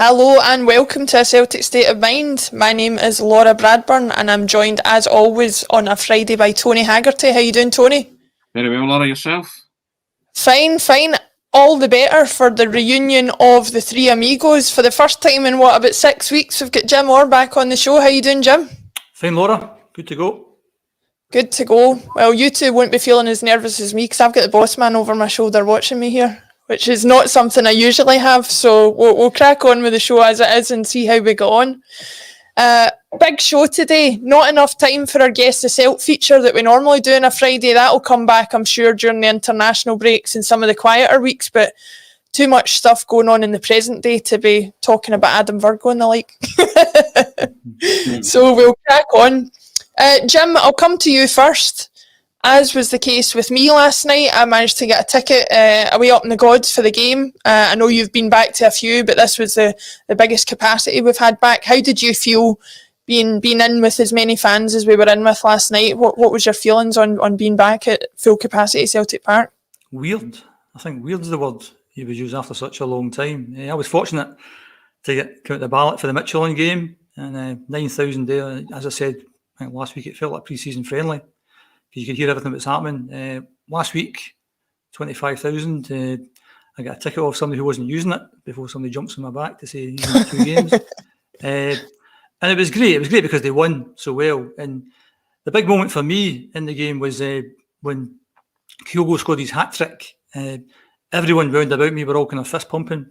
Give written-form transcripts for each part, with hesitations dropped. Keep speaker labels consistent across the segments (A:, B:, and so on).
A: Hello and welcome to A Celtic State of Mind. My name is Laura Bradburn and I'm joined as always on a Friday by Tony Haggerty. How you doing, Tony?
B: Very well, Laura, yourself?
A: Fine. All the better for the reunion of the three amigos. For the first time in about 6 weeks, we've got Jim Orr back on the show. How you doing, Jim?
C: Fine, Laura. Good to go.
A: Good to go. Well, you two won't be feeling as nervous as me because I've got the boss man over my shoulder watching me here, which is not something I usually have. So we'll crack on with the show as it is and see how we go on. Big show today. Not enough time for our Guess the Celt feature that we normally do on a Friday. That'll come back, I'm sure, during the international breaks and some of the quieter weeks, but too much stuff going on in the present day to be talking about Adam Virgo and the like. So we'll crack on. Jim, I'll come to you first. As was the case with me last night, I managed to get a ticket away up in the gods for the game. I know you've been back to a few, but this was the biggest capacity we've had back. How did you feel being in with as many fans as we were in with last night? What was your feelings on being back at full capacity at Celtic Park?
C: Weird. I think weird's the word you would use after such a long time. I was fortunate to come out the ballot for the Michelin game, and 9,000 there. As I said, I think last week it felt like pre-season friendly because you could hear everything that's happening. Last week, 25,000. I got a ticket off somebody who wasn't using it before somebody jumps on my back to say he's in 2 games. And it was great. It was great because they won so well. And the big moment for me in the game was when Kyogo scored his hat-trick. Everyone round about me were all kind of fist-pumping,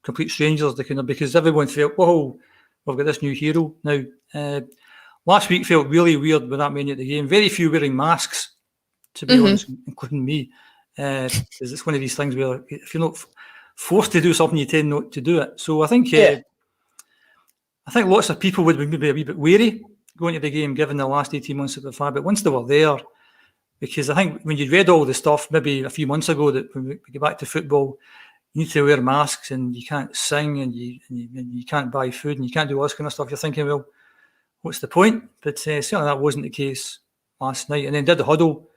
C: complete strangers, because everyone felt, whoa, we've got this new hero now. Last week felt really weird with that many at the game. Very few wearing masks, to be honest, including me. Because it's one of these things where if you're not forced to do something, you tend not to do it. So I think lots of people would be maybe a wee bit wary going to the game, given the last 18 months that we've had. But once they were there, because I think when you read all the stuff maybe a few months ago that when we get back to football, you need to wear masks and you can't sing and you can't buy food and you can't do all this kind of stuff. You're thinking, well, what's the point? But certainly that wasn't the case last night. And then did the huddle,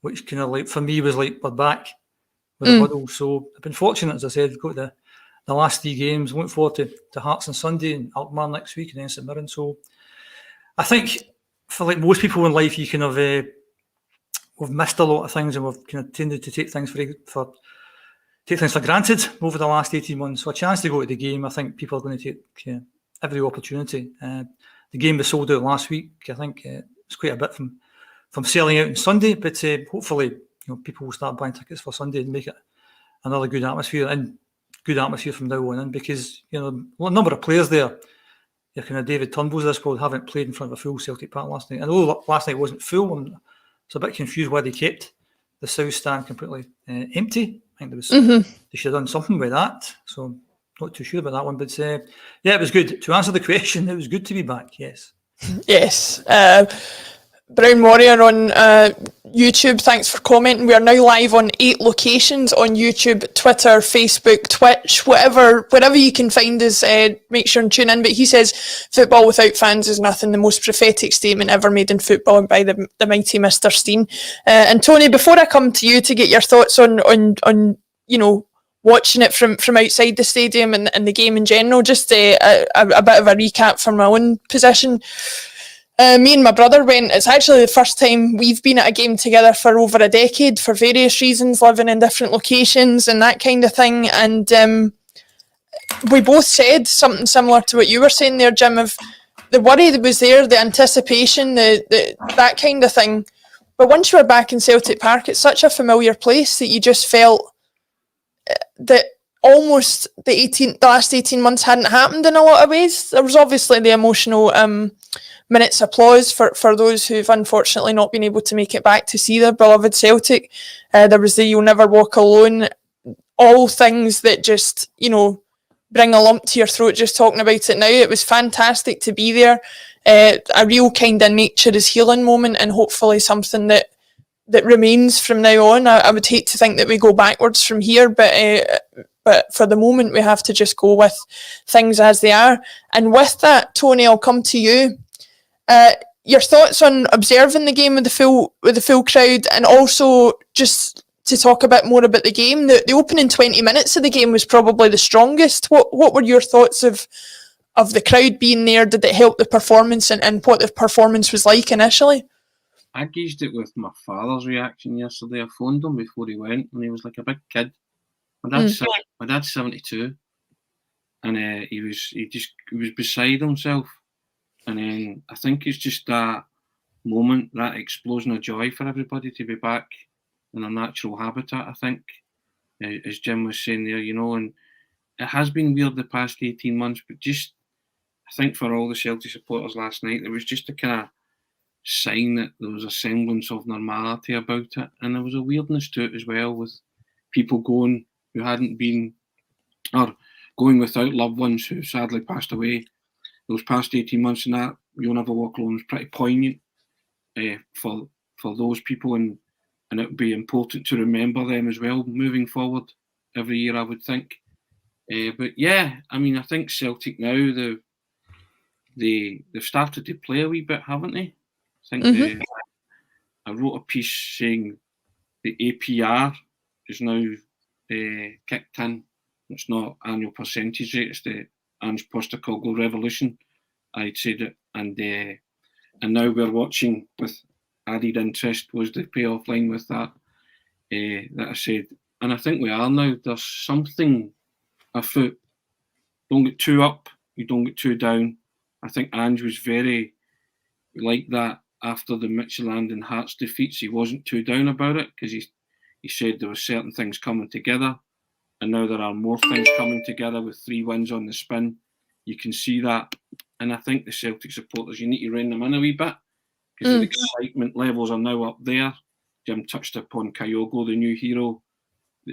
C: which kind of like for me was like we're back with the huddle. So I've been fortunate, as I said, got the last 3 games. Looking forward to Hearts on Sunday and Alkmaar next week and then St Mirren. So I think for like most people in life, you kind of we've missed a lot of things and we've kind of tended to take things for granted over the last 18 months. So a chance to go to the game, I think people are going to take every opportunity. The game was sold out last week. I think it's quite a bit from selling out on Sunday, but hopefully people will start buying tickets for Sunday and make it another good atmosphere from now on in, because a number of players there, your kind of David Turnbulls of this world, haven't played in front of a full Celtic Park last night. I know last night wasn't full. I'm a bit confused why they kept the South Stand completely empty. I think they should have done something with that. So not too sure about that one, but it was good. To answer the question, it was good to be back, yes.
A: Yes. Brown Warrior on YouTube, thanks for commenting. We are now live on 8 locations on YouTube, Twitter, Facebook, Twitch, wherever you can find us, make sure and tune in. But he says, football without fans is nothing, the most prophetic statement ever made in football by the mighty Mr. Steen. And Tony, before I come to you to get your thoughts on watching it from outside the stadium and the game in general, just a bit of a recap from my own position. Me and my brother went. It's actually the first time we've been at a game together for over a decade for various reasons, living in different locations and that kind of thing. And we both said something similar to what you were saying there, Jim, of the worry that was there, the anticipation, that kind of thing. But once you were back in Celtic Park, it's such a familiar place that you just felt that almost the last 18 months hadn't happened in a lot of ways. There was obviously the emotional minutes applause for those who've unfortunately not been able to make it back to see their beloved Celtic. There was the You'll Never Walk Alone, all things that just, bring a lump to your throat just talking about it now. It was fantastic to be there. A real kind of nature is healing moment, and hopefully something that remains from now on. I would hate to think that we go backwards from here, but for the moment we have to just go with things as they are. And with that, Tony, I'll come to you. Your thoughts on observing the game with the full crowd, and also just to talk a bit more about the game. The opening 20 minutes of the game was probably the strongest. What were your thoughts of the crowd being there? Did it help the performance, and what the performance was like initially?
B: I gauged it with my father's reaction yesterday. I phoned him before he went, and he was like a big kid. My dad's 72, and he was beside himself. And then I think it's just that moment, that explosion of joy for everybody to be back in a natural habitat. I think, as Jim was saying there, and it has been weird the past 18 months, but just I think for all the Celtic supporters last night, there was just a kind of sign that there was a semblance of normality about it, and there was a weirdness to it as well, with people going who hadn't been, or going without loved ones who sadly passed away those past 18 months, and that You'll Never Walk Alone was pretty poignant for those people, and it would be important to remember them as well moving forward every year, I would think. But yeah, I mean, I think Celtic now, they've started to play a wee bit, haven't they? I think I wrote a piece saying the APR is now kicked in. It's not annual percentage rate, it's the Ange Postecoglou revolution. I'd said it, and now we're watching with added interest was the payoff line with that that I said. And I think we are now. There's something afoot. Don't get too up, you don't get too down. I think Ange was very like that after the Midfield and Hart's defeats. He wasn't too down about it, because he said there were certain things coming together, and now there are more things coming together with 3 wins on the spin. You can see that, and I think the Celtic supporters, you need to rein them in a wee bit, because the excitement levels are now up there. Jim touched upon Kyogo, the new hero,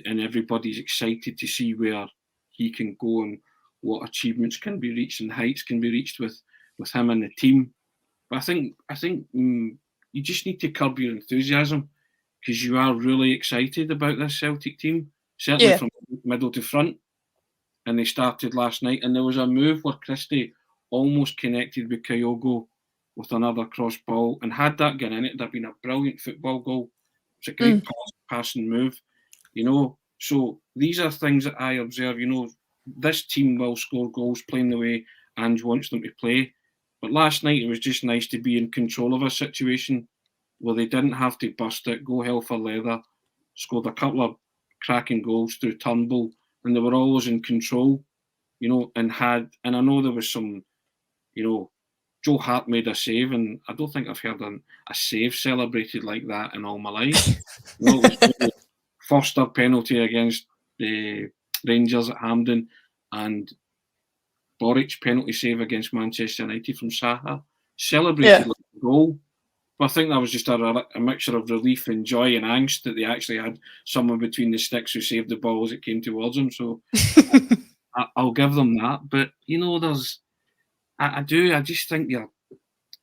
B: and everybody's excited to see where he can go and what achievements can be reached and heights can be reached with him and the team. But I think you just need to curb your enthusiasm, because you are really excited about this Celtic team, certainly from middle to front. And they started last night, and there was a move where Christie almost connected with Kyogo with another cross ball, and had that gone in, it'd have been a brilliant football goal. It's a great passing move, So these are things that I observe. This team will score goals playing the way Ange wants them to play. But last night it was just nice to be in control of a situation where they didn't have to bust it, go hell for leather, scored a couple of cracking goals through Turnbull, and they were always in control, and I know there was some, Joe Hart made a save, and I don't think I've heard a save celebrated like that in all my life. It was Foster penalty against the Rangers at Hampden, and Boric penalty save against Manchester United from Saha. Celebrated like a goal. But I think that was just a mixture of relief and joy and angst that they actually had someone between the sticks who saved the ball as it came towards them. So I'll give them that. But I just think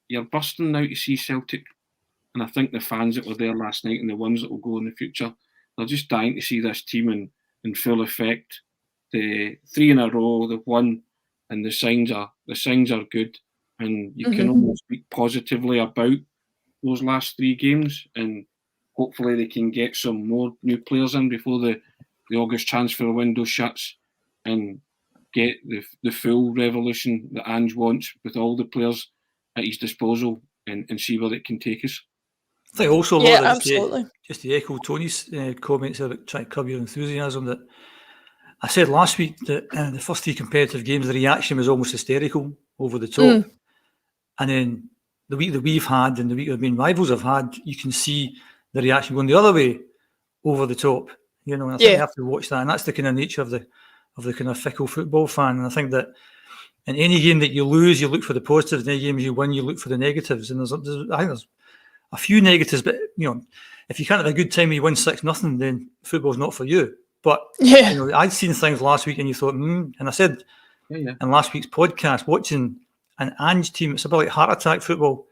B: you're bursting now to see Celtic, and I think the fans that were there last night and the ones that will go in the future, they're just dying to see this team in full effect. The 3 in a row, they've won, and the signs are good, and you can almost speak positively about those last 3 games, and hopefully they can get some more new players in before the August transfer window shuts, and get the full revolution that Ange wants with all the players at his disposal, and see where it can take us.
C: I think also,
A: absolutely.
C: Just to echo Tony's comments about trying to curb your enthusiasm, that I said last week that the first 3 competitive games, the reaction was almost hysterical, over the top. And then the week that we've had and the week the main rivals have had, you can see the reaction going the other way, over the top. And I think you have to watch that, and that's the kind of nature of the kind of fickle football fan. And I think that in any game that you lose, you look for the positives. In any games you win, you look for the negatives. And I think there's a few negatives, but if you can't have a good time when you win 6-0, then football's not for you. But I'd seen things last week, and you thought, and I said in last week's podcast, watching an Ange team, it's a bit like heart attack football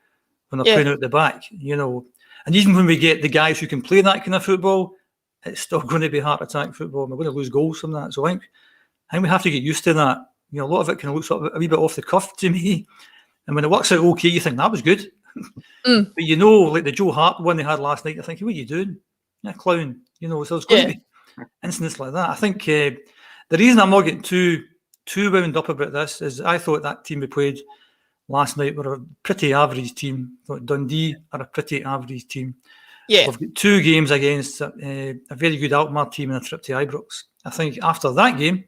C: when they're playing out the back, And even when we get the guys who can play that kind of football, it's still going to be heart attack football, and we're going to lose goals from that. So I think we have to get used to that. A lot of it kind of looks a wee bit off the cuff to me. And when it works out okay, you think that was good. But like the Joe Hart one they had last night, you're thinking, what are you doing? You're a clown. You know, so it's going to be incidents like that. I think the reason I'm not getting too wound up about this is I thought that team we played last night were a pretty average team. I thought Dundee are a pretty average team.
A: Yeah.
C: We've got 2 games against a very good Alkmaar team and a trip to Ibrox. I think after that game,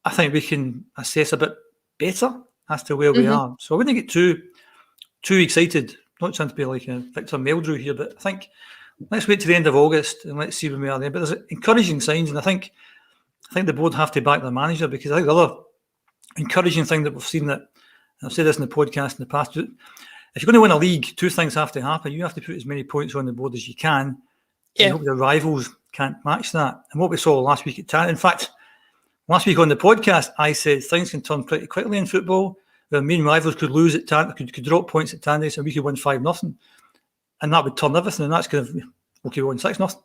C: I think we can assess a bit better as to where we are. So I wouldn't get too excited. Not trying to be like a Victor Meldrew here, but I think let's wait to the end of August and let's see where we are then. But there's encouraging signs, and I think the board have to back their manager, because I think the other encouraging thing that we've seen, that I've said this in the podcast in the past, if you're going to win a league, 2 things have to happen. You have to put as many points on the board as you can.
A: Yeah.
C: And hope your rivals can't match that. And what we saw last week at Tannadice, in fact, last week on the podcast, I said things can turn pretty quickly in football. The main rivals could lose at Tannadice, could drop points at Tannadice, and we could win 5-0. And that would turn everything. And that's kind of, okay, we won 6-0.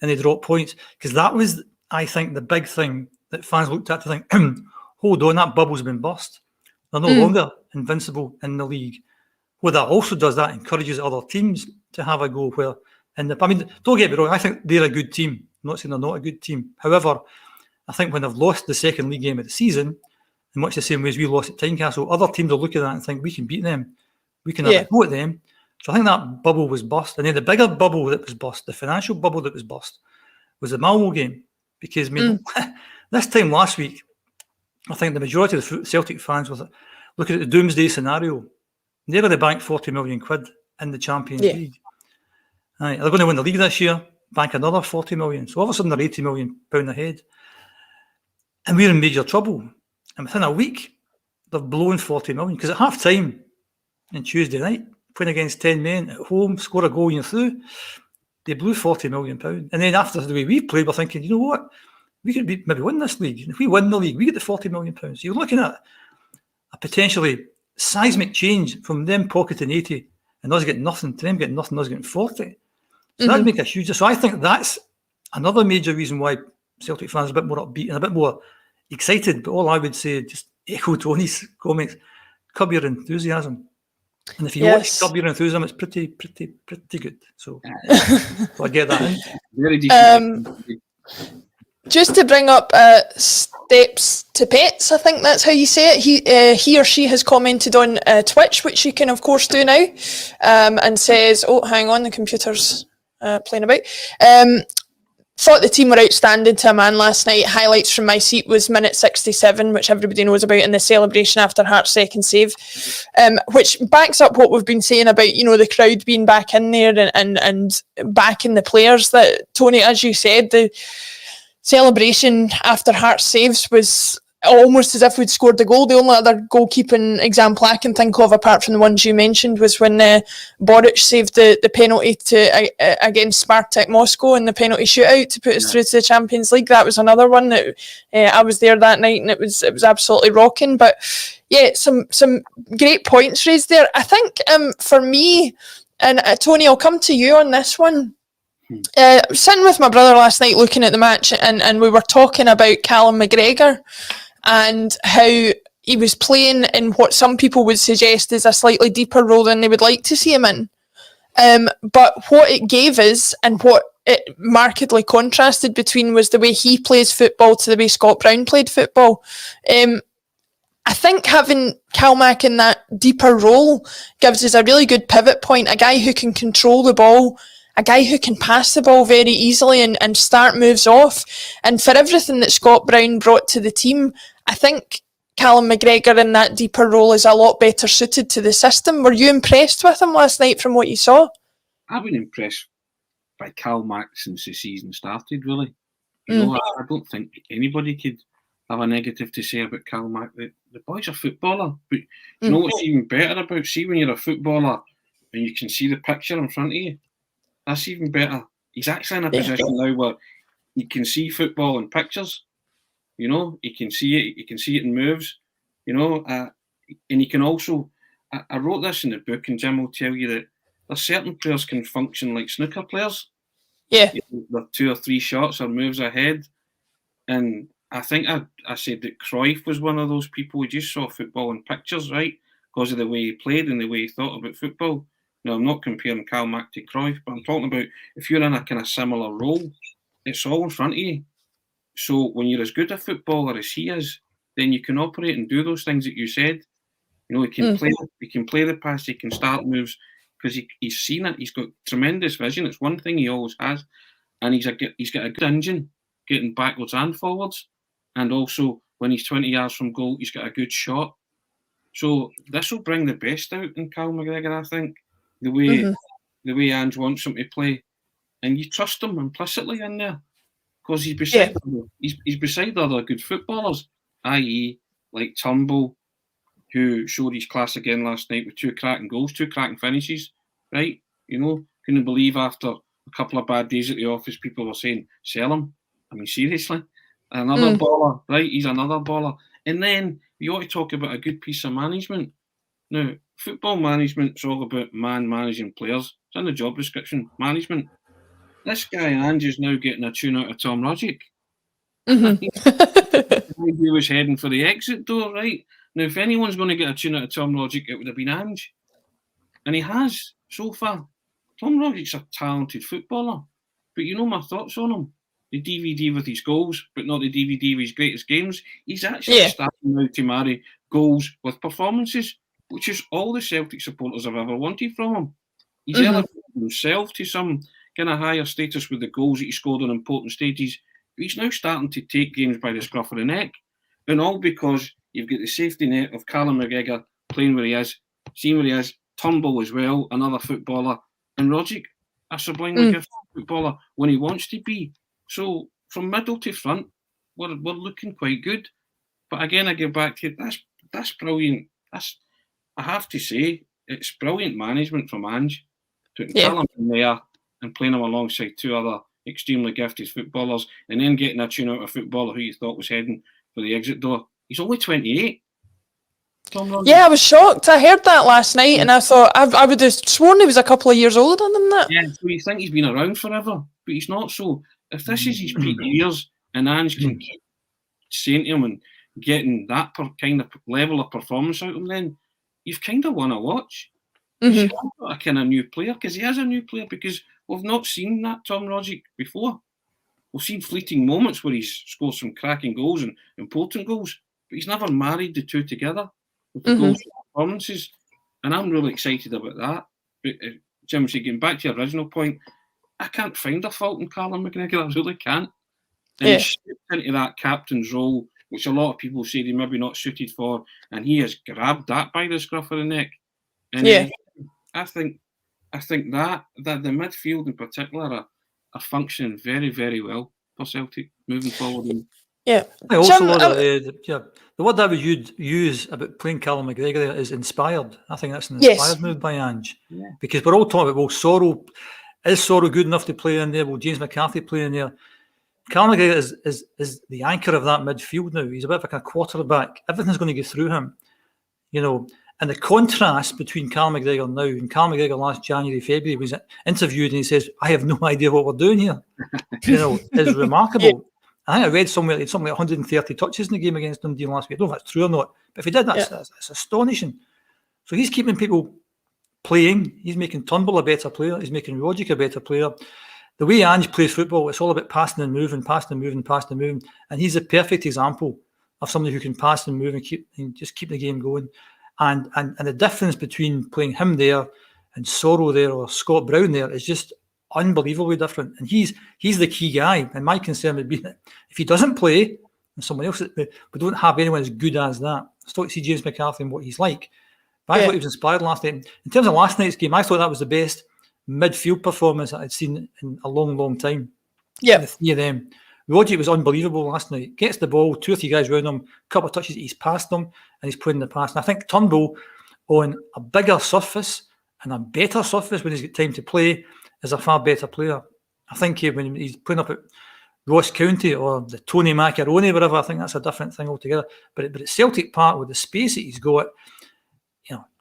C: And they drop points. Because that was, I think, the big thing that fans looked at to think, hold on, that bubble's been burst. They're no longer invincible in the league. What that also does, that encourages other teams to have a go. Where, I mean, don't get me wrong, I think they're a good team. I'm not saying they're not a good team. However, I think when they've lost the second league game of the season, in much the same way as we lost at Tynecastle, other teams will look at that and think we can beat them. We can have a go at them. So I think that bubble was burst. And then the bigger bubble that was burst, the financial bubble that was burst, was the Malmo game. Because, I mean, this time last week, I think the majority of the Celtic fans were looking at the doomsday scenario. They're going to bank 40 million quid in the Champions League. They're going to win the league this year, bank another 40 million. So all of a sudden they're 80 million pound ahead. And we're in major trouble. And within a week, they've blown 40 million. Because at half time on Tuesday night, playing against 10 men at home, score a goal and you're through, they blew 40 million pounds. And then after the way we played, we're thinking, you know what? We could maybe win this league. And if we win the league, we get the 40 million pounds. So you're looking at a potentially seismic change from them pocketing 80 and us getting nothing, to them getting nothing, us getting 40. So that'd make a huge... So I think that's another major reason why Celtic fans are a bit more upbeat and a bit more excited. But all I would say, just echo Tony's comments, curb your enthusiasm. And if you watch Curb Your Enthusiasm, it's pretty good. So I get that in.
B: Very decent.
A: Just to bring up Steps to Pets, I think that's how you say it. He or she has commented on Twitch, which you can of course do now, and says, oh, hang on, the computer's playing about. Thought the team were outstanding to a man last night. Highlights from my seat was minute 67, which everybody knows about, in the celebration after Hart's second save, which backs up what we've been saying about, you know, the crowd being back in there and backing the players. That, Tony, as you said, the celebration after Hart saves was almost as if we'd scored the goal. The only other goalkeeping example I can think of, apart from the ones you mentioned, was when Boric saved the penalty against Spartak Moscow in the penalty shootout to put us through to the Champions League. That was another one that I was there that night, and it was absolutely rocking. But yeah, some great points raised there. I think for me, and Tony, I'll come to you on this one. Sitting with my brother last night looking at the match, and we were talking about Callum McGregor and how he was playing in what some people would suggest is a slightly deeper role than they would like to see him in. But what it gave us, and what it markedly contrasted between, was the way he plays football to the way Scott Brown played football. I think having Calmac in that deeper role gives us a really good pivot point, a guy who can control the ball, a guy who can pass the ball very easily and start moves off. And for everything that Scott Brown brought to the team, I think Callum McGregor in that deeper role is a lot better suited to the system. Were you impressed with him last night from what you saw?
B: I've been impressed by Calmac since the season started, really. You know, I don't think anybody could have a negative to say about Calmac. The boy's a footballer. But you know what's even better about, see, when you're a footballer and you can see the picture in front of you, that's even better. He's actually in a position now where he can see football in pictures. You know, he can see it. He can see it in moves. You know, and he can also. I wrote this in the book, and Jim will tell you that there's certain players can function like snooker players. Yeah, they're 2 or 3 shots or moves ahead. And I think I said that Cruyff was one of those people who just saw football in pictures, right? Because of the way he played and the way he thought about football. Now, I'm not comparing Calmac to Cruyff, but I'm talking about if you're in a kind of similar role, it's all in front of you. So when you're as good a footballer as he is, then you can operate and do those things that you said. You know, he can play the pass, he can start moves because he's seen it. He's got tremendous vision. It's one thing he always has, and he's got a good engine getting backwards and forwards, and also when he's 20 yards from goal, he's got a good shot. So this will bring the best out in Cal McGregor, I think, the way Ange wants him to play, and you trust him implicitly in there because he's beside other good footballers, i.e. like Turnbull, who showed his class again last night with 2 cracking goals, 2 cracking finishes, right? You know, couldn't believe after a couple of bad days at the office, people were saying, sell him. I mean, seriously. Another baller, right? He's another baller. And then you ought to talk about a good piece of management. Now, football management's all about man managing players. It's in the job description, management. This guy, Ange, is now getting a tune out of Tom Rodgick. He was heading for the exit door, right? Now, if anyone's going to get a tune out of Tom Rodgick, it would have been Ange. And he has, so far. Tom Rodgick's a talented footballer. But you know my thoughts on him. The DVD with his goals, but not the DVD with his greatest games. He's actually starting now to marry goals with performances, which is all the Celtic supporters have ever wanted from him. He's elevated himself to some kind of higher status with the goals that he scored on important stages. But he's now starting to take games by the scruff of the neck. And all because you've got the safety net of Callum McGregor playing where he is, seeing where he is, Turnbull as well, another footballer, and Rodgick, a sublimely gifted footballer when he wants to be. So from middle to front, we're looking quite good. But again, I go back to that's brilliant. I have to say, it's brilliant management from Ange, putting Callum in there and playing him alongside 2 other extremely gifted footballers, and then getting a tune out of a footballer who you thought was heading for the exit door. He's only 28.
A: Yeah, I was shocked. I heard that last night, and I thought I would have sworn he was a couple of years older than that.
B: Yeah, so you think he's been around forever, but he's not. So if this is his peak years, and Ange can keep saying to him and getting that kind of level of performance out of him, then you've kind of won a watch. He's got a kind of new player, because he is a new player, because we've not seen that Tom Rodgick before. We've seen fleeting moments where he's scored some cracking goals and important goals, but he's never married the two together with the goals and performances. And I'm really excited about that. But Jim, so getting back to your original point, I can't find a fault in Callum McGregor. I really can't. And he stepped into that captain's role, which a lot of people say he maybe not suited for, and he has grabbed that by the scruff of the neck. And I think that the midfield in particular are functioning very, very well for Celtic moving forward.
A: Yeah.
C: I also the word I would use about playing Callum McGregor is inspired. I think that's an inspired move by Ange. Yeah. Because we're all talking about, Sorrow, is Sorrow good enough to play in there? Will James McCarthy play in there? Callum McGregor is the anchor of that midfield now. He's a bit like a quarterback. Everything's going to go through him. You know, and the contrast between Callum McGregor now and Callum McGregor last January, February was interviewed and he says, I have no idea what we're doing here. You know, is remarkable. I think I read somewhere he had something like 130 touches in the game against Dundee last week. I don't know if that's true or not, but if he did, that's astonishing. So he's keeping people playing. He's making Turnbull a better player. He's making Rodgick a better player. The way Ange plays football, it's all about passing and moving, and he's a perfect example of somebody who can pass and move and just keep the game going. And the difference between playing him there and Sorrow there or Scott Brown there is just unbelievably different. And he's the key guy. And my concern would be that if he doesn't play, and someone else, we don't have anyone as good as that. I still see James McCarthy and what he's like. But I thought he was inspired last night. In terms of last night's game, I thought that was the best midfield performance I'd seen in a long, long time. Yeah, the 3 of them. Rodgick was unbelievable last night. Gets the ball, 2 or 3 guys around him, a couple of touches, he's passed them, and he's playing the pass. And I think Turnbull, on a bigger surface and a better surface when he's got time to play, is a far better player. I think when he's playing up at Ross County or the Tony Macaroni, whatever, I think that's a different thing altogether. But at Celtic Park, with the space that he's got,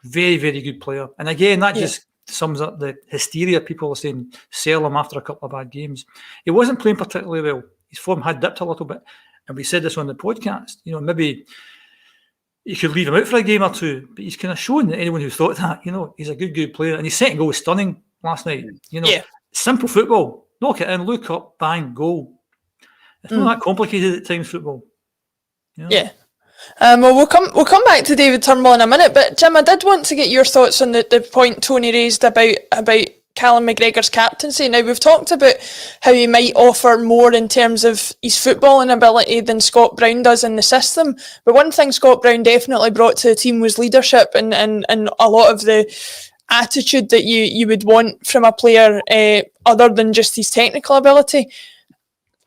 C: very, very good player. And again, that just sums up the hysteria. People are saying sell him after a couple of bad games. He wasn't playing particularly well. His form had dipped a little bit. And we said this on the podcast. Maybe you could leave him out for a game or 2. But he's kind of shown that anyone who thought that, he's a good player. And his second goal was stunning last night. Simple football. Knock it in, look up, bang, goal. It's not that complicated at times, football.
A: Yeah. Well, we'll come back to David Turnbull in a minute, but Jim, I did want to get your thoughts on the point Tony raised about Callum McGregor's captaincy. Now, we've talked about how he might offer more in terms of his footballing ability than Scott Brown does in the system, but one thing Scott Brown definitely brought to the team was leadership and a lot of the attitude that you would want from a player other than just his technical ability.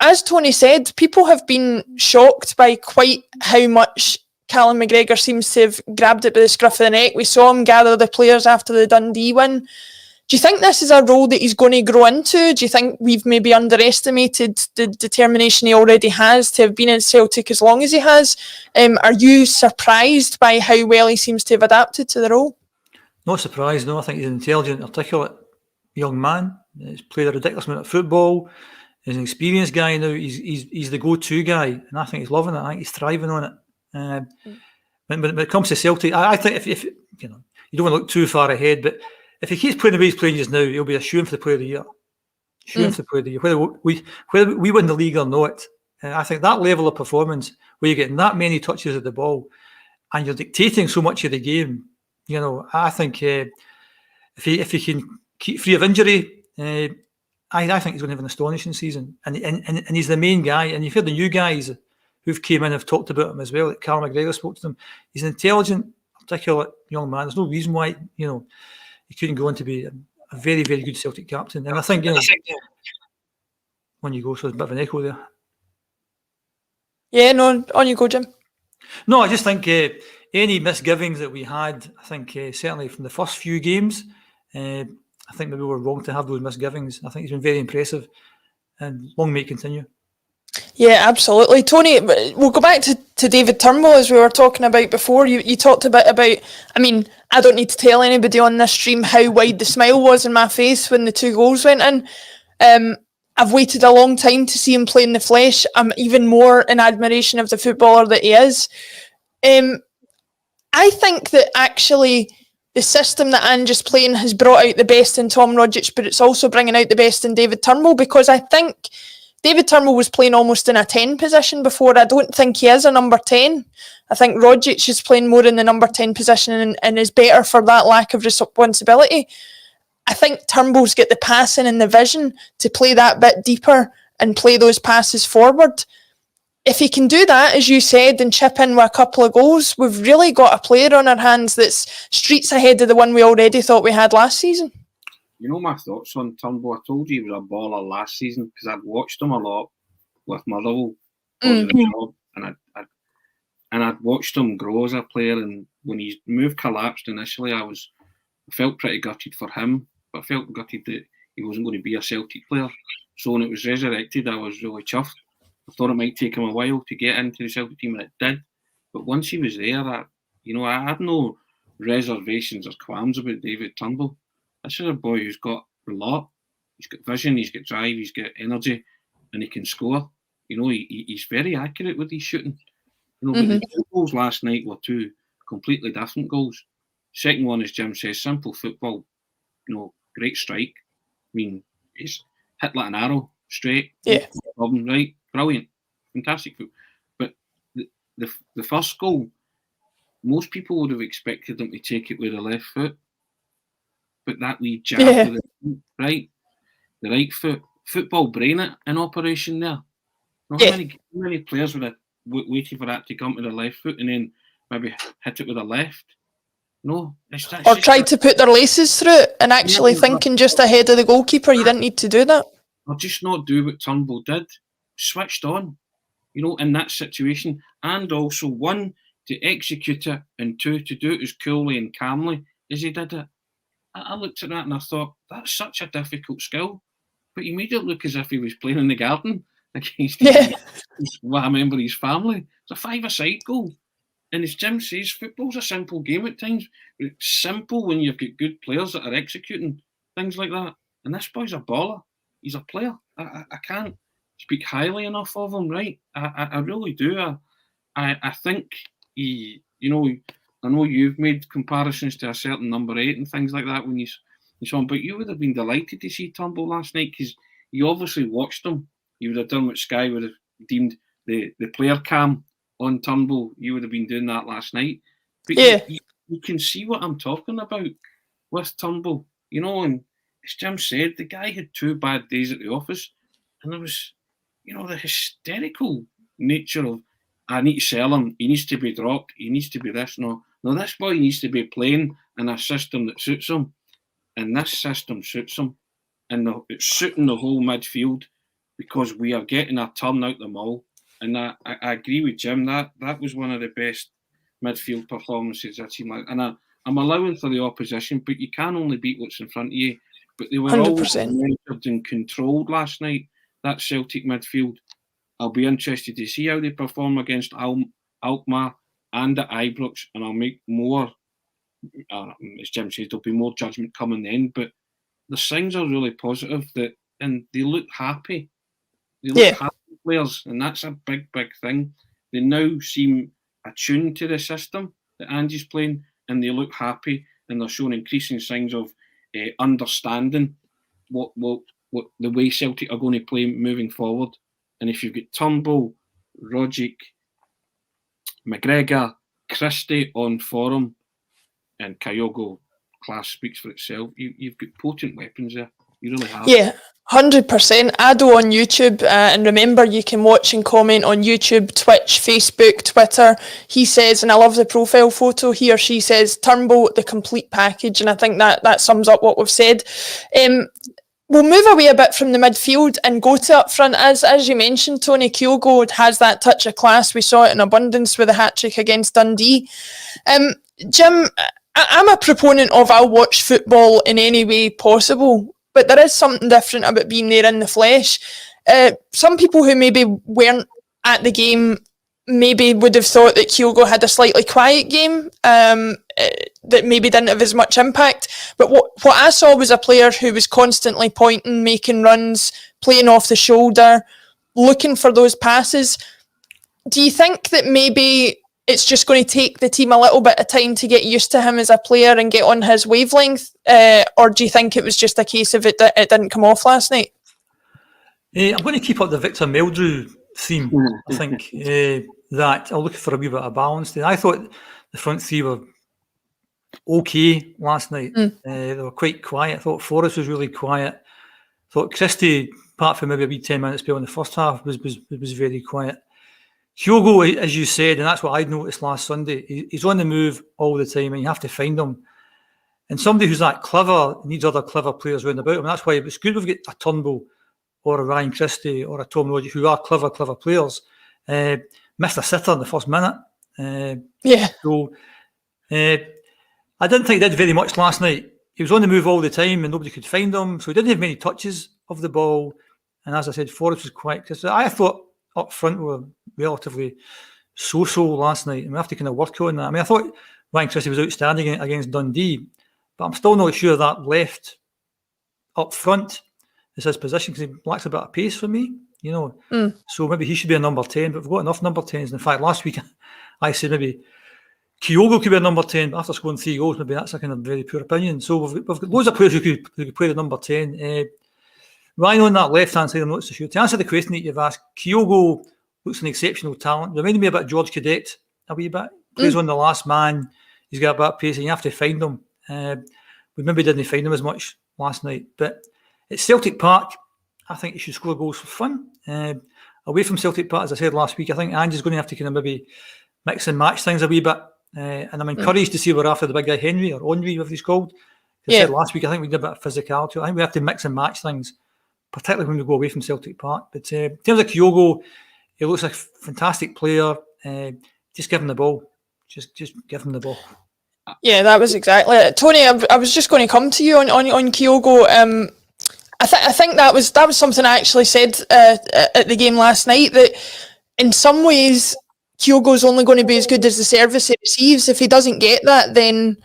A: As Tony said, people have been shocked by quite how much Callum McGregor seems to have grabbed it by the scruff of the neck. We saw him gather the players after the Dundee win. Do you think this is a role that he's going to grow into? Do you think we've maybe underestimated the determination he already has to have been in Celtic as long as he has? Are you surprised by how well he seems to have adapted to the role?
C: Not surprised, no. I think he's an intelligent, articulate young man. He's played a ridiculous amount of football. He's an experienced guy now. He's the go-to guy, and I think he's loving it. I think he's thriving on it. When it comes to Celtic, I think if you don't want to look too far ahead, but if he keeps playing the way he's playing just now, he'll be a shoo-in for the Player of the Year. Shoo-in for the Player of the Year. Whether we win the league or not, I think that level of performance, where you're getting that many touches of the ball, and you're dictating so much of the game, I think if he can keep free of injury, I think he's going to have an astonishing season, and he's the main guy. And you've heard the new guys who've came in have talked about him as well. Like Callum McGregor spoke to them. He's an intelligent, articulate young man. There's no reason why he couldn't go on to be a very, very good Celtic captain. And I think on you go. So there's a bit of an echo there.
A: Yeah, no, on you go, Jim.
C: No, I just think any misgivings that we had, I think certainly from the first few games. I think maybe we're wrong to have those misgivings. I think he's been very impressive, and long may it continue.
A: Yeah, absolutely. Tony, we'll go back to David Turnbull, as we were talking about before. You talked a bit about, I don't need to tell anybody on this stream how wide the smile was in my face when the 2 goals went in. I've waited a long time to see him play in the flesh. I'm even more in admiration of the footballer that he is. I think that actually the system that Ange is playing has brought out the best in Tom Rogic, but it's also bringing out the best in David Turnbull, because I think David Turnbull was playing almost in a 10 position before. I don't think he is a number 10. I think Rogic is playing more in the number 10 position and is better for that lack of responsibility. I think Turnbull's got the passing and the vision to play that bit deeper and play those passes forward. If he can do that, as you said, and chip in with a couple of goals, we've really got a player on our hands that's streets ahead of the one we already thought we had last season.
B: My thoughts on Turnbull. I told you he was a baller last season because I'd watched him a lot with Motherwell, and I'd watched him grow as a player. And when his move collapsed initially, I felt pretty gutted for him, but I felt gutted that he wasn't going to be a Celtic player. So when it was resurrected, I was really chuffed. I thought it might take him a while to get into the Celtic team, and it did. But once he was there, I had no reservations or qualms about David Turnbull. This is a boy who's got a lot. He's got vision, he's got drive, he's got energy, and he can score. He's very accurate with his shooting. But the 2 goals last night were 2 completely different goals. Second one, as Jim says, simple football. Great strike. It's hit like an arrow, straight.
A: Yeah.
B: No problem, right? Brilliant, fantastic. But the first goal, most people would have expected him to take it with the left foot. But that wee jab with the right foot, football brain in operation there. How many players would have waited for that to come to the left foot and then maybe hit it with the left? No.
A: Or tried to put their laces through it and actually thinking just ahead of the goalkeeper. You didn't need to do that.
B: Or just not do what Turnbull did. Switched on, in that situation. And also, 1, to execute it, and 2, to do it as coolly and calmly as he did it. I looked at that and I thought, that's such a difficult skill. But he made it look as if he was playing in the garden against a member of his family. It's a 5-a-side goal. And as Jim says, football's a simple game at times. But it's simple when you've got good players that are executing things like that. And this boy's a baller. He's a player. I can't speak highly enough of him, right? I really do. I think he, I know you've made comparisons to a certain number 8 and things like that when you saw him, but you would have been delighted to see Turnbull last night because you obviously watched him. You would have done what Sky would have deemed the player cam on Turnbull. You would have been doing that last night. But
A: Yeah.
B: you can see what I'm talking about with Turnbull, you know, and as Jim said, the guy had 2 bad days at the office, and there was, you know, the hysterical nature of, I need to sell him, he needs to be dropped, he needs to be this. No, this boy needs to be playing in a system that suits him, and this system suits him, and it's suiting the whole midfield, because we are getting a turn out the maul. And I agree with Jim, that was one of the best midfield performances I've seen. And I'm allowing for the opposition, but you can only beat what's in front of you. But they were
A: 100%.
B: all measured and controlled last night, that Celtic midfield. I'll be interested to see how they perform against Alkmaar and at Ibrox, and I'll make more, as Jim says, there'll be more judgment coming then, but the signs are really positive, and they look happy. They look happy players, and that's a big, big thing. They now seem attuned to the system that Ange's playing, and they look happy, and they're showing increasing signs of understanding what the way Celtic are going to play moving forward. And if you've got Turnbull, Rogic, McGregor, Christie on form, and Kyogo, class speaks for itself, you've got potent weapons there. You really have.
A: Yeah, 100%. Ado on YouTube, and remember, you can watch and comment on YouTube, Twitch, Facebook, Twitter. He says, and I love the profile photo, he or she says, Turnbull, the complete package, and I think that sums up what we've said. We'll move away a bit from the midfield and go to up front. As you mentioned, Tony, Kyogo has that touch of class. We saw it in abundance with a hat-trick against Dundee. Jim, I'm a proponent of I'll watch football in any way possible, but there is something different about being there in the flesh. Some people who maybe weren't at the game maybe would have thought that Kyogo had a slightly quiet game, that maybe didn't have as much impact. But what I saw was a player who was constantly pointing, making runs, playing off the shoulder, looking for those passes. Do you think that maybe it's just going to take the team a little bit of time to get used to him as a player and get on his wavelength? Or do you think it was just a case of it didn't come off last night?
C: I'm going to keep up the Victor Meldrew theme. I think that I'm looking for a wee bit of balance there. I thought the front three were okay last night. They were quite quiet. I thought Forrest was really quiet. I thought Christie, apart from maybe a wee 10-minute spell in the first half, was very quiet. Kyogo, as you said, and that's what I noticed last Sunday, he's on the move all the time, and you have to find him. And somebody who's that clever needs other clever players round about him. And that's why it's good we've got a Turnbull or a Ryan Christie or a Tom Rogic who are clever players. Missed a sitter in the first minute. So I didn't think he did very much last night. He was on the move all the time and nobody could find him. So he didn't have many touches of the ball. And as I said, Forrest was quite... I thought up front we were relatively so-so last night. And we have to kind of work on that. I mean, I thought Ryan Christie was outstanding against Dundee. But I'm still not sure that left up front is his position because he lacks a bit of pace for me, you know. So maybe he should be a number 10, but we've got enough number 10s. In fact, last week I said maybe Kyogo could be a number 10, but after scoring 3 goals, maybe that's a kind of very poor opinion. So we've got loads of players who could play the number 10. Ryan on that left-hand side, I'm not so sure. To answer the question that you've asked, Kyogo looks an exceptional talent. Reminded me about George Cadet a wee bit. Plays on the last man. He's got a bit of pace and you have to find him. We maybe didn't find him as much last night. But at Celtic Park, I think he should score goals for fun. Away from Celtic Park, as I said last week, I think Ange is going to have to kind of maybe mix and match things a wee bit. And I'm encouraged to see we're after the big guy Henry, or Henry, whatever he's called. As I said last week, I think we did a bit of physicality. I think we have to mix and match things, particularly when we go away from Celtic Park. But in terms of Kyogo, he looks like a fantastic player. Just give him the ball. Just give him the ball.
A: Yeah, that was exactly it. Tony, I was just going to come to you on Kyogo. I think that was something I actually said at the game last night, that in some ways Kyogo's only going to be as good as the service he receives. If he doesn't get that, then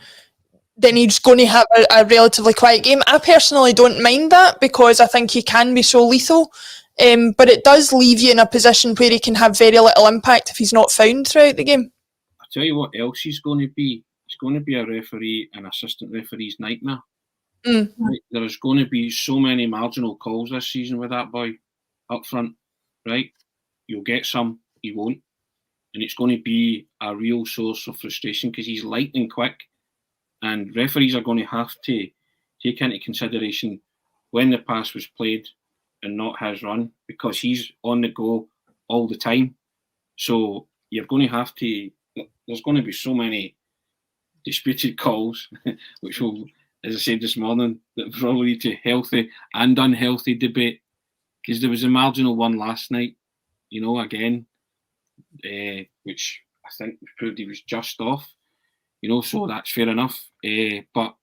A: he's going to have a relatively quiet game. I personally don't mind that because I think he can be so lethal, but it does leave you in a position where he can have very little impact if he's not found throughout the game.
B: I'll tell you what else he's going to be. He's going to be a referee and assistant referee's nightmare. Right? There's going to be so many marginal calls this season with that boy up front, right? you'll get some, he won't. And it's going to be a real source of frustration because he's lightning quick, and referees are going to have to take into consideration when the pass was played and not his run, because he's on the go all the time. So you're going to have to, there's going to be so many disputed calls, which will, as I said this morning, that probably lead to healthy and unhealthy debate, because there was a marginal one last night, again, which I think proved he was just off, so that's fair enough. But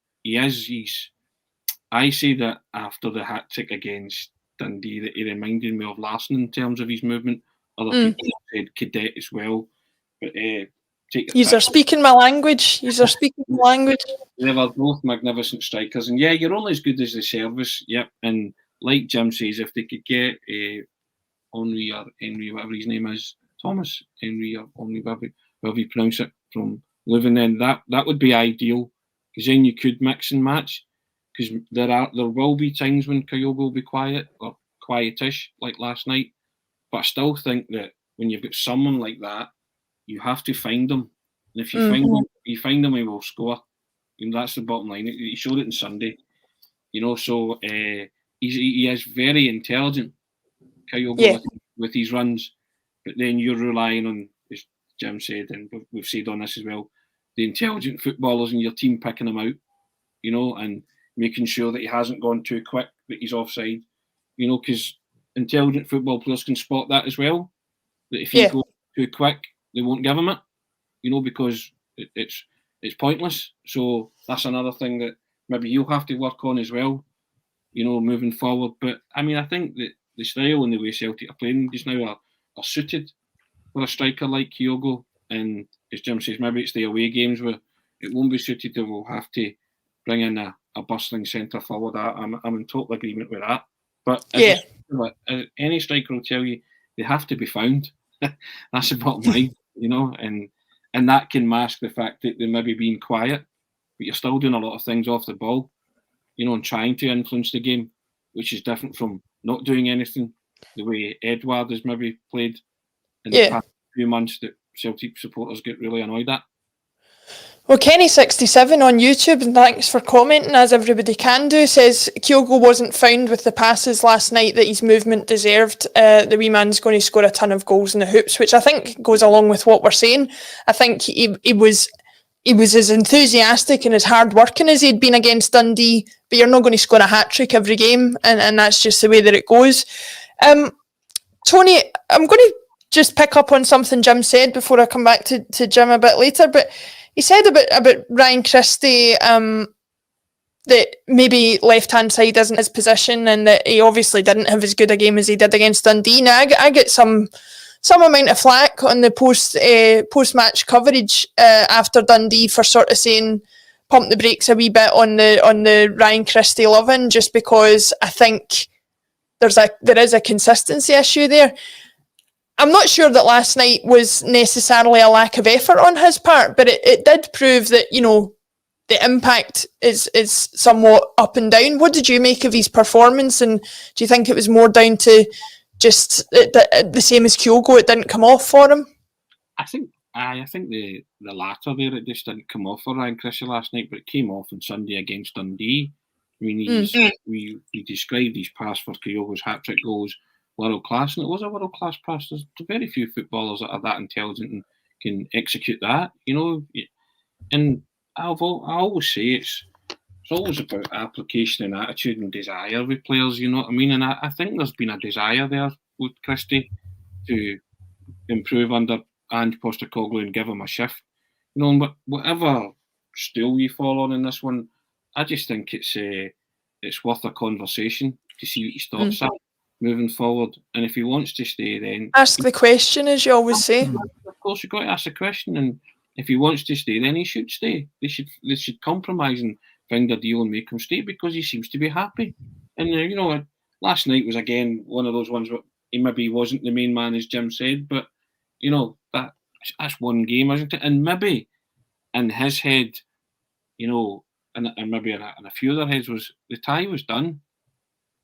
B: I say that after the hat-trick against Dundee, that he reminded me of Larson in terms of his movement. Other people said Cadet as well. But
A: You're speaking my language.
B: They were both magnificent strikers. And yeah, you're only as good as the service. Yep. And like Jim says, if they could get Henry or Henry, whatever his name is, Thomas Henry or Henry, whatever you pronounce it, from Leuven, then that would be ideal, because then you could mix and match. Because there will be times when Kyogo will be quiet or quietish, like last night. But I still think that when you've got someone like that, you have to find them. And if you find them, he will score. That's the bottom line. He showed it on Sunday. So he is very intelligent, Kyogo, with his runs. But then you're relying on, as Jim said, and we've said on this as well, the intelligent footballers in your team picking him out, and making sure that he hasn't gone too quick, that he's offside, because intelligent football players can spot that as well, that if he goes too quick, they won't give him it, because it's pointless. So that's another thing that maybe you'll have to work on as well, moving forward. But I mean, I think that the style and the way Celtic are playing just now are suited for a striker like Kyogo. And as Jim says, maybe it's the away games where it won't be suited, that we'll have to bring in a bustling centre forward. I'm in total agreement with that. But any striker will tell you they have to be found. That's the bottom line, and that can mask the fact that they may be being quiet, but you're still doing a lot of things off the ball, and trying to influence the game, which is different from not doing anything, the way Edouard has maybe played in the past few months, that Celtic supporters get really annoyed at.
A: Well, Kenny67 on YouTube, and thanks for commenting, as everybody can do, says Kyogo wasn't found with the passes last night that his movement deserved. The wee man's going to score a ton of goals in the hoops, which I think goes along with what we're saying. I think he was as enthusiastic and as hard working as he'd been against Dundee, but you're not going to score a hat-trick every game, and that's just the way that it goes. Tony, I'm going to just pick up on something Jim said before I come back to Jim a bit later, but he said about Ryan Christie that maybe left-hand side isn't his position, and that he obviously didn't have as good a game as he did against Dundee. Now, I get some amount of flack on the post-match coverage after Dundee for sort of saying pump the brakes a wee bit on the Ryan Christie loving, just because I think there is a consistency issue there. I'm not sure that last night was necessarily a lack of effort on his part, but it did prove that, the impact is somewhat up and down. What did you make of his performance, and do you think it was more down to just the same as Kyogo, it didn't come off for him?
B: I think the latter there, it just didn't come off for Ryan Christie last night, but it came off on Sunday against Dundee. I mean, he described his pass for Kyogo's hat-trick goals world class, and it was a world class pass. There's very few footballers that are that intelligent and can execute that, And I always say it's always about application and attitude and desire with players. You know what I mean? And I think there's been a desire there with Christie to improve under Ange Postecoglou and give him a shift. But whatever stool you fall on in this one, I just think it's worth a conversation to see what his thoughts are moving forward. And if he wants to stay, then
A: ask the question, as you always say.
B: Of course, you've got to ask the question, and if he wants to stay, then he should stay. They should compromise and find a deal and make him stay, because he seems to be happy. And last night was again one of those ones where he maybe wasn't the main man, as Jim said, but that's one game, isn't it? And maybe in his head, and maybe in a few other heads, was the tie was done.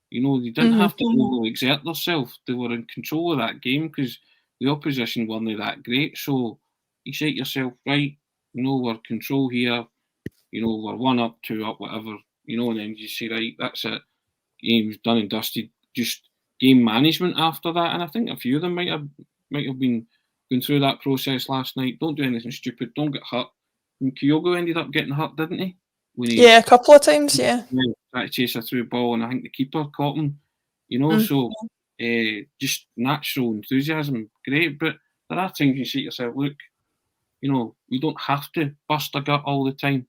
B: They didn't have to exert themselves. They were in control of that game, because the opposition weren't that great. So you say to yourself, right, we're control here, we're 1-up, 2-up, whatever, and then you say, right, that's it, game's done and dusted. Just game management after that, and I think a few of them might have been going through that process last night. Don't do anything stupid, don't get hurt. And Kyogo ended up getting hurt, didn't he?
A: Yeah, a couple of times, yeah.
B: Tried to chase a through ball, and I think the keeper caught him. So just natural enthusiasm, great. But there are things you say to yourself, look, we don't have to bust a gut all the time.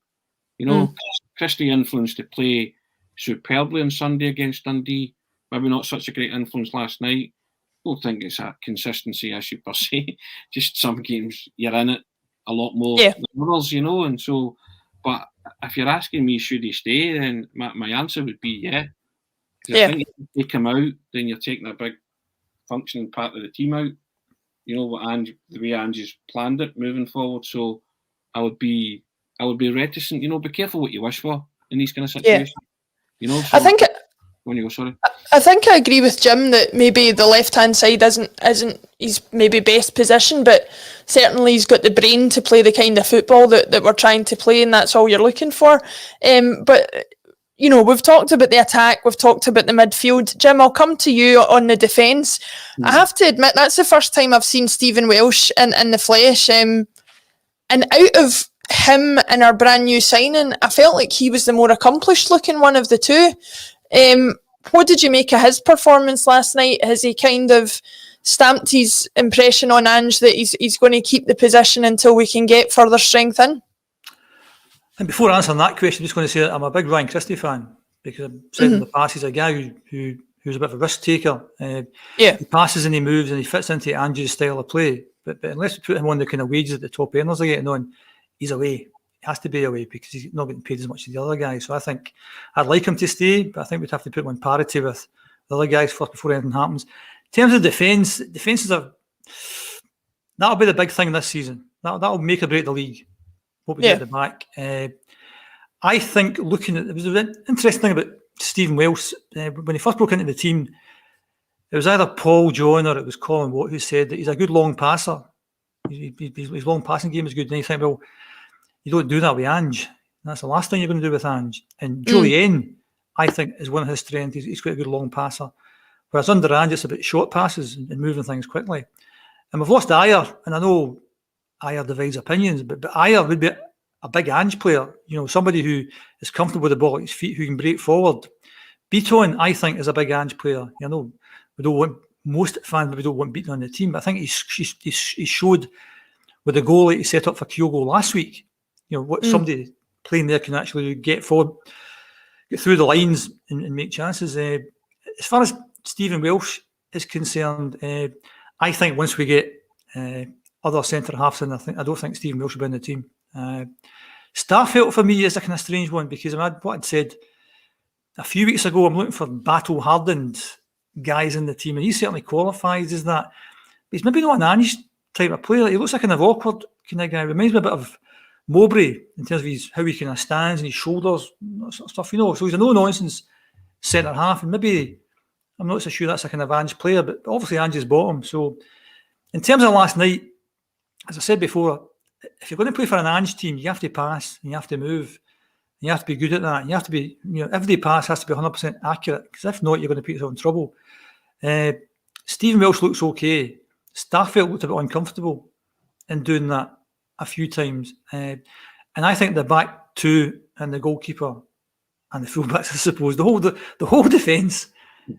B: Christie influenced the play superbly on Sunday against Dundee. Maybe not such a great influence last night. Don't think it's a consistency issue per se. Just some games you're in it a lot more than others, and so. But if you're asking me, should he stay, then my answer would be yeah. I think if you take him out, then you're taking a big functioning part of the team out. The way Ange's planned it moving forward. So I would be reticent. Be careful what you wish for in these kind of situations. So
A: I think
B: when you go, sorry.
A: I think I agree with Jim that maybe the left-hand side isn't his maybe best position, but certainly he's got the brain to play the kind of football that we're trying to play, and that's all you're looking for. But we've talked about the attack, we've talked about the midfield. Jim, I'll come to you on the defence. I have to admit, that's the first time I've seen Stephen Welsh in the flesh. And out of him and our brand new signing, I felt like he was the more accomplished looking one of the two. What did you make of his performance last night? Has he kind of stamped his impression on Ange that he's going to keep the position until we can get further strength in?
C: And before answering that question, I'm just going to say that I'm a big Ryan Christie fan, because I've said in the past he's a guy who's a bit of a risk taker. He passes and he moves and he fits into Ange's style of play. But unless we put him on the kind of wages that the top earners are getting on, he's away. He has to be away because he's not getting paid as much as the other guys. So I think I'd like him to stay, but I think we'd have to put him on parity with the other guys first before anything happens. In terms of defences that'll be the big thing this season. That'll make or break the league. What we do at the back. I think there was an interesting thing about Stephen Welsh. When he first broke into the team, it was either Paul, John, or it was Colin Watt who said that he's a good long passer. His long passing game is good. And you think, well, you don't do that with Ange. That's the last thing you're going to do with Ange. And Julian, I think, is one of his strengths. He's quite a good long passer. Whereas under Ange, it's about short passes and moving things quickly. And we've lost Ayer, and I know Ayer divides opinions, but Ayer would be a big Ange player. Somebody who is comfortable with the ball at his feet, who can break forward. Beaton, I think, is a big Ange player. We don't want most fans, we don't want Beaton on the team. But I think he showed with the goal that he set up for Kyogo last week. What somebody playing there can actually get forward, get through the lines and make chances. As far as Stephen Welsh is concerned, I think once we get other centre halves in, I don't think Stephen Welsh will be in the team. Starfelt for me is a kind of strange one, because what I'd said a few weeks ago, I'm looking for battle-hardened guys in the team, and he certainly qualifies as that. But he's maybe not an Ange type of player. He looks like a kind of awkward kind of guy. Reminds me a bit of Mowbray in terms of how he kind of stands and his shoulders, that sort of stuff. So he's a no-nonsense centre half, and maybe I'm not so sure that's a kind of Ange player, but obviously Ange's bottom. So in terms of last night, as I said before, if you're going to play for an Ange team, you have to pass and you have to move. And you have to be good at that. You have to be, every pass has to be 100% accurate, because if not, you're going to put yourself in trouble. Stephen Welsh looks okay. Starfelt looked a bit uncomfortable in doing that a few times. And I think the back two and the goalkeeper and the fullbacks, I suppose, the whole defence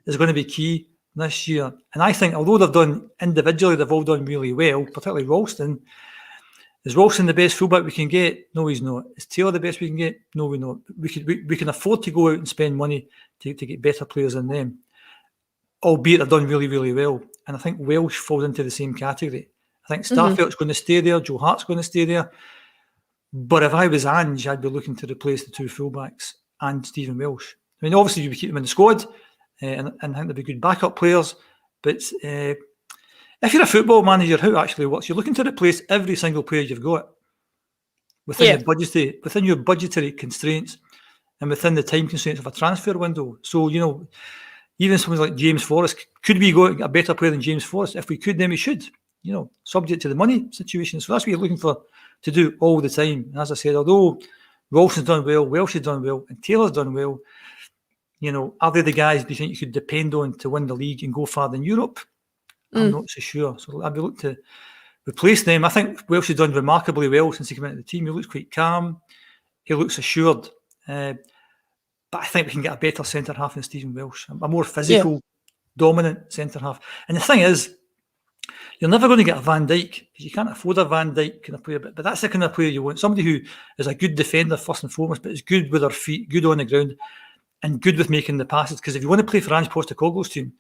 C: is going to be key this year. And I think, although they've done individually, they've all done really well, particularly Ralston. Is Ralston the best fullback we can get? No, he's not. Is Taylor the best we can get? No, we're not. We can afford to go out and spend money to get better players than them, albeit they've done really, really well. And I think Welsh falls into the same category. I think Starfelt's going to stay there. Joe Hart's going to stay there. But if I was Ange, I'd be looking to replace the two fullbacks and Stephen Welsh. I mean, obviously, you would keep them in the squad, and I think they'd be good backup players. But if you're a football manager, how it actually works, you're looking to replace every single player you've got within your budgetary constraints and within the time constraints of a transfer window. So, even someone like James Forrest, could we go a better player than James Forrest? If we could, then we should. subject to the money situation. So that's what you're looking for to do all the time. And as I said, although Walsh has done well, Welsh has done well, and Taylor's done well, are they the guys do you think you could depend on to win the league and go far in Europe? I'm not so sure. So I'd be looking to replace them. I think Welsh has done remarkably well since he came into the team. He looks quite calm. He looks assured. But I think we can get a better centre-half than Stephen Welsh. A more physical, dominant centre-half. And the thing is, you're never going to get a Van Dijk because you can't afford a Van Dijk kind of player. But that's the kind of player you want. Somebody who is a good defender first and foremost, but is good with their feet, good on the ground, and good with making the passes. Because if you want to play for Ange Postecoglou's team,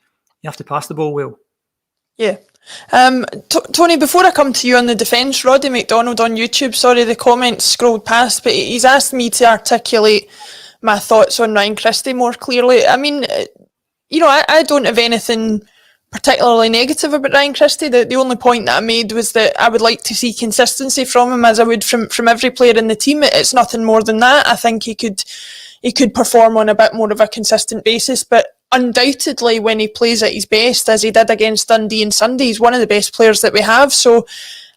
C: you have to pass the ball well.
A: Yeah. Tony, before I come to you on the defence, Roddy McDonald on YouTube, sorry, the comments scrolled past, but he's asked me to articulate my thoughts on Ryan Christie more clearly. I mean, I don't have anything particularly negative about Ryan Christie. The only point that I made was that I would like to see consistency from him, as I would from every player in the team. It's nothing more than that. I think he could perform on a bit more of a consistent basis, but undoubtedly when he plays at his best, as he did against Dundee on Sunday, he's one of the best players that we have. So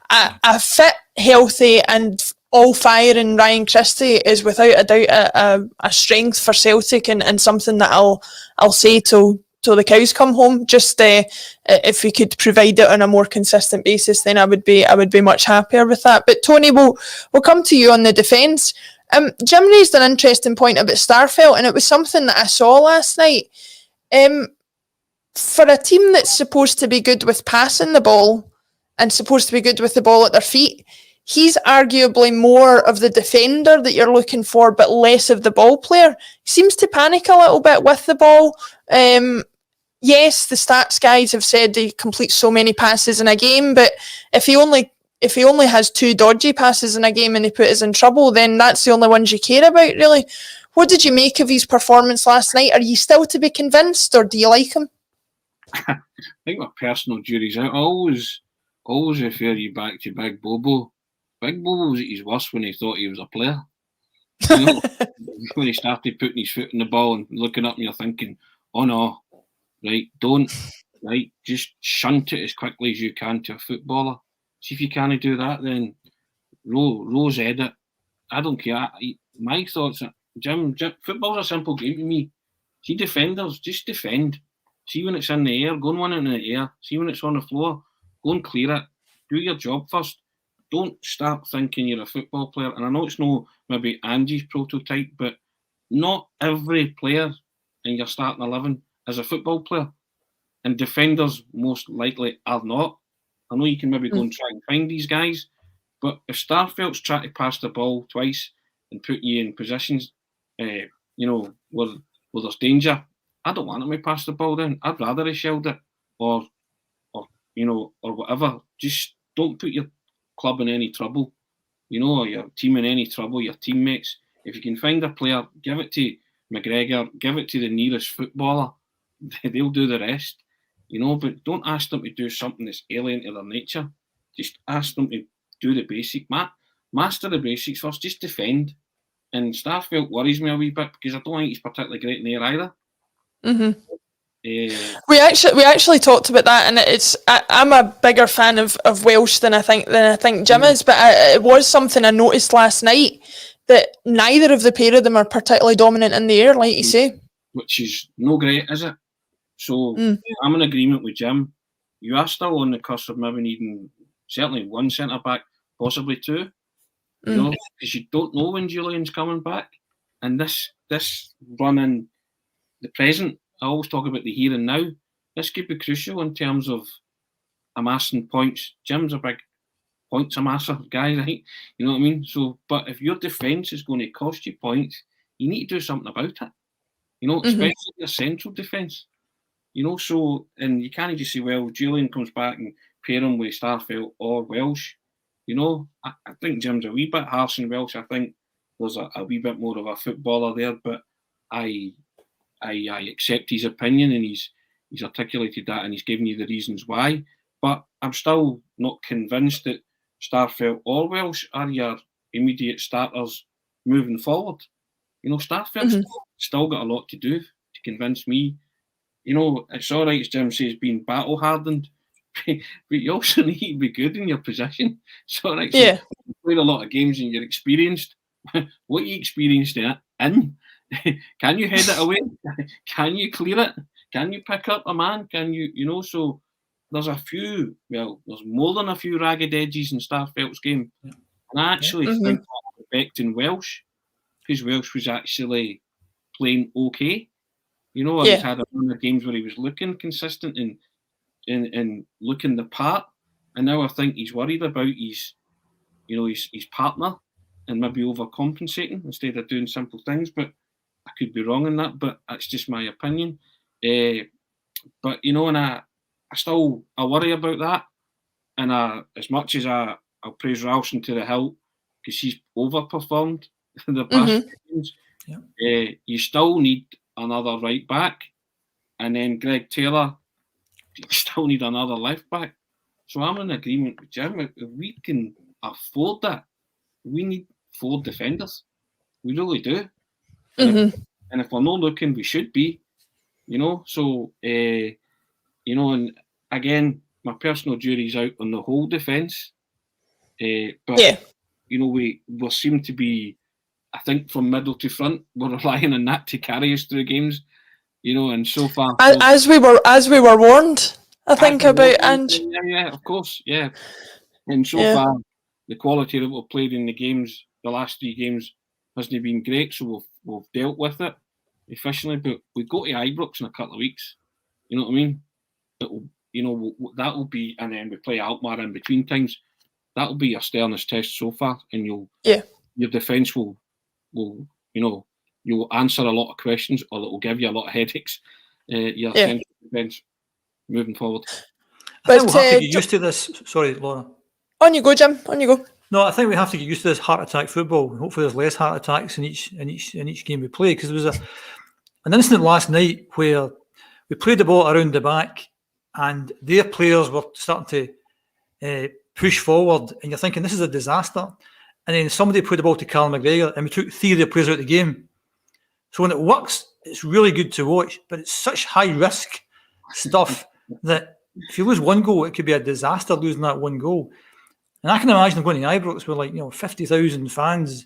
A: a fit, healthy and all firing Ryan Christie is without a doubt a strength for Celtic and something that I'll say till the cows come home. Just if we could provide it on a more consistent basis, then I would be much happier with that. But Tony, we'll come to you on the defence. Jim raised an interesting point about Starfelt, and it was something that I saw last night. For a team that's supposed to be good with passing the ball and supposed to be good with the ball at their feet, he's arguably more of the defender that you're looking for, but less of the ball player. He seems to panic a little bit with the ball. Yes, the stats guys have said he completes so many passes in a game, but if he only has 2 dodgy passes in a game and he put us in trouble, then that's the only ones you care about, really. What did you make of his performance last night? Are you still to be convinced, or do you like him?
B: I think my personal jury's out. I always refer you back to Big Bobo. Big Bobo was at his worst when he thought he was a player. When he started putting his foot in the ball and looking up and you're thinking, oh no, right, don't, right, just shunt it as quickly as you can to a footballer. See if you can't do that, then Rose edit. I don't care. My thoughts are, Jim, football's a simple game to me. See defenders, just defend. See when it's in the air, go and win it in the air. See when it's on the floor, go and clear it. Do your job first. Don't start thinking you're a football player. And I know it's no maybe Ange's prototype, but not every player in your starting 11 is a football player. And defenders most likely are not. I know you can maybe go and try and find these guys, but if Starfelt's trying to pass the ball twice and put you in positions, where there's danger, I don't want him to pass the ball down. I'd rather he shelled it or whatever. Just don't put your club in any trouble, or your team in any trouble, your teammates. If you can find a player, give it to McGregor, give it to the nearest footballer. They'll do the rest, but don't ask them to do something that's alien to their nature. Just ask them to do the basic. Master the basics first, just defend. And Starfelt worries me a wee bit because I don't think he's particularly great in the air either.
A: Mm-hmm. We actually talked about that, and I'm a bigger fan of Welsh than I think Jim is, but it was something I noticed last night that neither of the pair of them are particularly dominant in the air, like you say.
B: Which is no great, is it? So I'm in agreement with Jim. You are still on the cusp of maybe needing certainly one centre back, possibly 2. Because you don't know when Julian's coming back, and this run in the present. I always talk about the here and now. This could be crucial in terms of amassing points. Jim's a big points amasser guy, right? You know what I mean? So, but if your defence is going to cost you points, you need to do something about it. Especially your central defence. So, and you can't just say, well, Julian comes back and pair him with Starfelt or Welsh. I think Jim's a wee bit harsh on Welsh. I think there's a wee bit more of a footballer there, but I accept his opinion, and he's articulated that, and he's given you the reasons why. But I'm still not convinced that Starfelt or Welsh are your immediate starters moving forward. Starfelt's still got a lot to do to convince me. It's all right, as Jim says, being battle hardened, but you also need to be good in your position. So, like, so
A: Yeah.
B: you played a lot of games and you're experienced. What you experienced in? Can you head it away? Can you clear it? Can you pick up a man? Can you, so there's a few, there's more than a few ragged edges in Starfelt's game. And I actually think that's affecting Welsh, because Welsh was actually playing okay. He's had a run of games where he was looking consistent and looking the part. And now I think he's worried about his partner and maybe overcompensating instead of doing simple things. But I could be wrong in that, but that's just my opinion. But and I worry about that. And as much as I'll praise Ralston to the hilt because he's overperformed the past games, you still need another right back, and then Greg Taylor, you still need another left back. So I'm in agreement with Jim. If we can afford that, we need 4 defenders. We really do. And if we're not looking, we should be. So and again, my personal jury's out on the whole defence. But we seem to be, I think, from middle to front, we're relying on that to carry us through games. And so far,
A: as we were warned, I think, about Ange.
B: Yeah, of course, yeah. And so far, the quality that we've played in the games, the last 3 games, hasn't been great. So we've dealt with it efficiently. But we go to Ibrox in a couple of weeks. You know what I mean? That'll be, and then we play Alkmaar in between times. That'll be your sternest test so far, and your defence will you'll answer a lot of questions, or it will give you a lot of headaches. Your central defence moving forward.
C: I think we'll have to get used to this. Sorry, Laura.
A: On you go, Jim. On you go.
C: No, I think we have to get used to this heart attack football. Hopefully, there's less heart attacks in each game we play. Because there was an incident last night where we played the ball around the back, and their players were starting to push forward, and you're thinking this is a disaster. And then somebody put the ball to Callum McGregor, and we took 3 of their players out of the game. So when it works, it's really good to watch, but it's such high risk stuff that if you lose 1 goal, it could be a disaster losing that 1 goal. And I can imagine going to Ibrox with 50,000 fans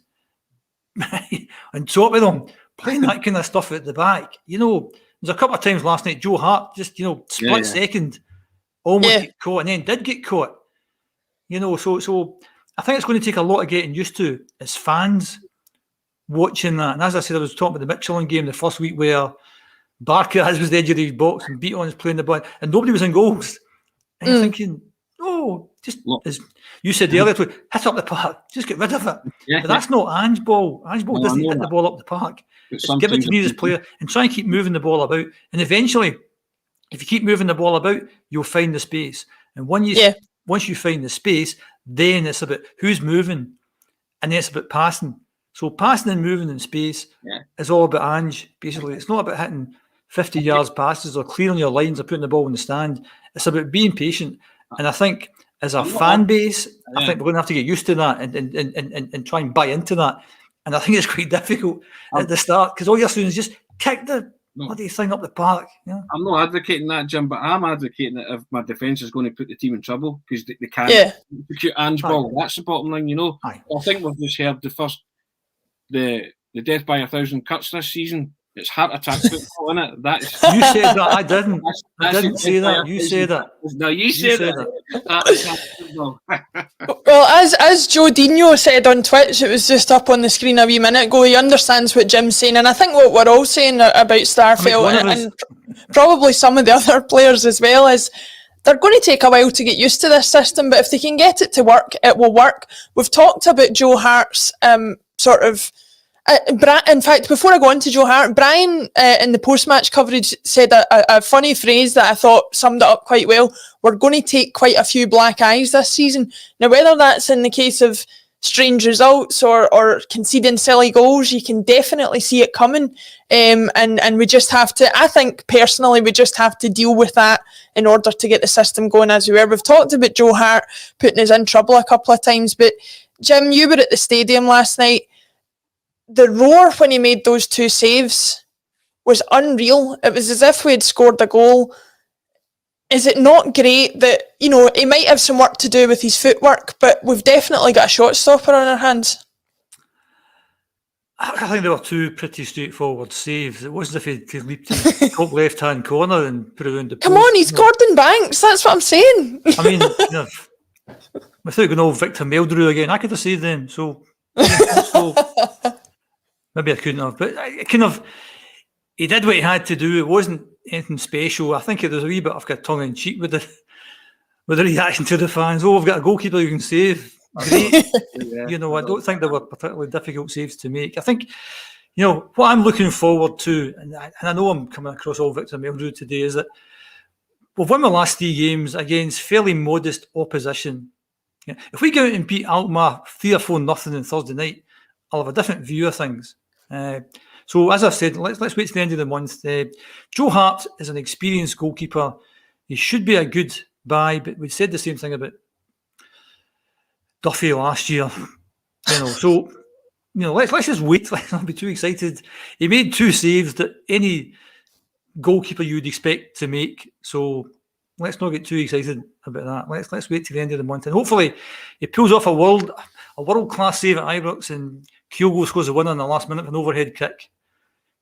C: on top of them playing that kind of stuff at the back. There's a couple of times last night, Joe Hart just split second almost get caught, and then did get caught. So I think it's going to take a lot of getting used to as fans watching that. And as I said, I was talking about the Michelin game the first week where Barker was the edge of his box and Beaton was playing the ball, and nobody was in goals. And you're thinking, just as you said earlier, hit up the park, just get rid of it. But that's not Ange ball. Ange ball doesn't hit the ball up the park. Just give it to me as player and try and keep moving the ball about. And eventually, if you keep moving the ball about, you'll find the space. And once you find the space, then it's about who's moving, and then it's about passing. So passing and moving in space is all about Ange, basically. It's not about hitting 50 yards passes or clearing your lines or putting the ball in the stand. It's about being patient. And I think as a fan base, I think we're going to have to get used to that and try and buy into that. And I think it's quite difficult at the start because all you're doing is just kick the bloody thing up the park.
B: I'm not advocating that, Jim, but I'm advocating that if my defence is going to put the team in trouble because they can't execute Ange ball. That's the bottom line, I think we've just heard the death by 1,000 cuts this season. It's heart attack football, isn't it?
C: You said that. I didn't. I didn't say that. You said that.
B: No, you said that.
A: Well, as Joe Dino said on Twitch, it was just up on the screen a wee minute ago, he understands what Jim's saying, and I think what we're all saying about Starfelt and probably some of the other players as well is they're going to take a while to get used to this system, but if they can get it to work, it will work. We've talked about Joe Hart's sort of in fact, before I go on to Joe Hart, Brian in the post-match coverage said a funny phrase that I thought summed it up quite well. We're going to take quite a few black eyes this season. Now, whether that's in the case of strange results or conceding silly goals, you can definitely see it coming. And we just have to, I think personally, we just have to deal with that in order to get the system going as we were. We've talked about Joe Hart putting us in trouble a couple of times, but Jim, you were at the stadium last night. The roar when he made those 2 saves was unreal. It was as if we had scored a goal is it not great that, you know, he might have some work to do with his footwork, but we've definitely got a shot stopper on our hands?
C: I think they were two pretty straightforward saves. It wasn't as if he leaped to the top left-hand corner and put it around the post.
A: Come on, he's Gordon Banks, that's what I'm saying.
C: I mean, you know, without going all Victor Meldrew again, I could have saved them. So maybe I couldn't have. But he did what he had to do. It wasn't anything special. I think it was a wee bit of tongue in cheek with the reaction to the fans. Oh, we've got a goalkeeper who can save. Great. You know, I don't think they were particularly difficult saves to make. I think, you know, what I'm looking forward to, and I know I'm coming across all Victor Meldrew today, is that we've won the last 3 games against fairly modest opposition. Yeah. If we go out and beat Alkmaar 3 or 4-0 on Thursday night, I'll have a different view of things. So, as I've said, let's wait to the end of the month. Joe Hart is an experienced goalkeeper. He should be a good buy, but we said the same thing about Duffy last year. You know, so, you know, let's just wait. Let's not be too excited. He made 2 saves that any goalkeeper you would expect to make. So let's not get too excited about that. Let's wait to the end of the month, and hopefully he pulls off a world-class save at Ibrox, and Kyogo scores a winner in the last minute with an overhead kick.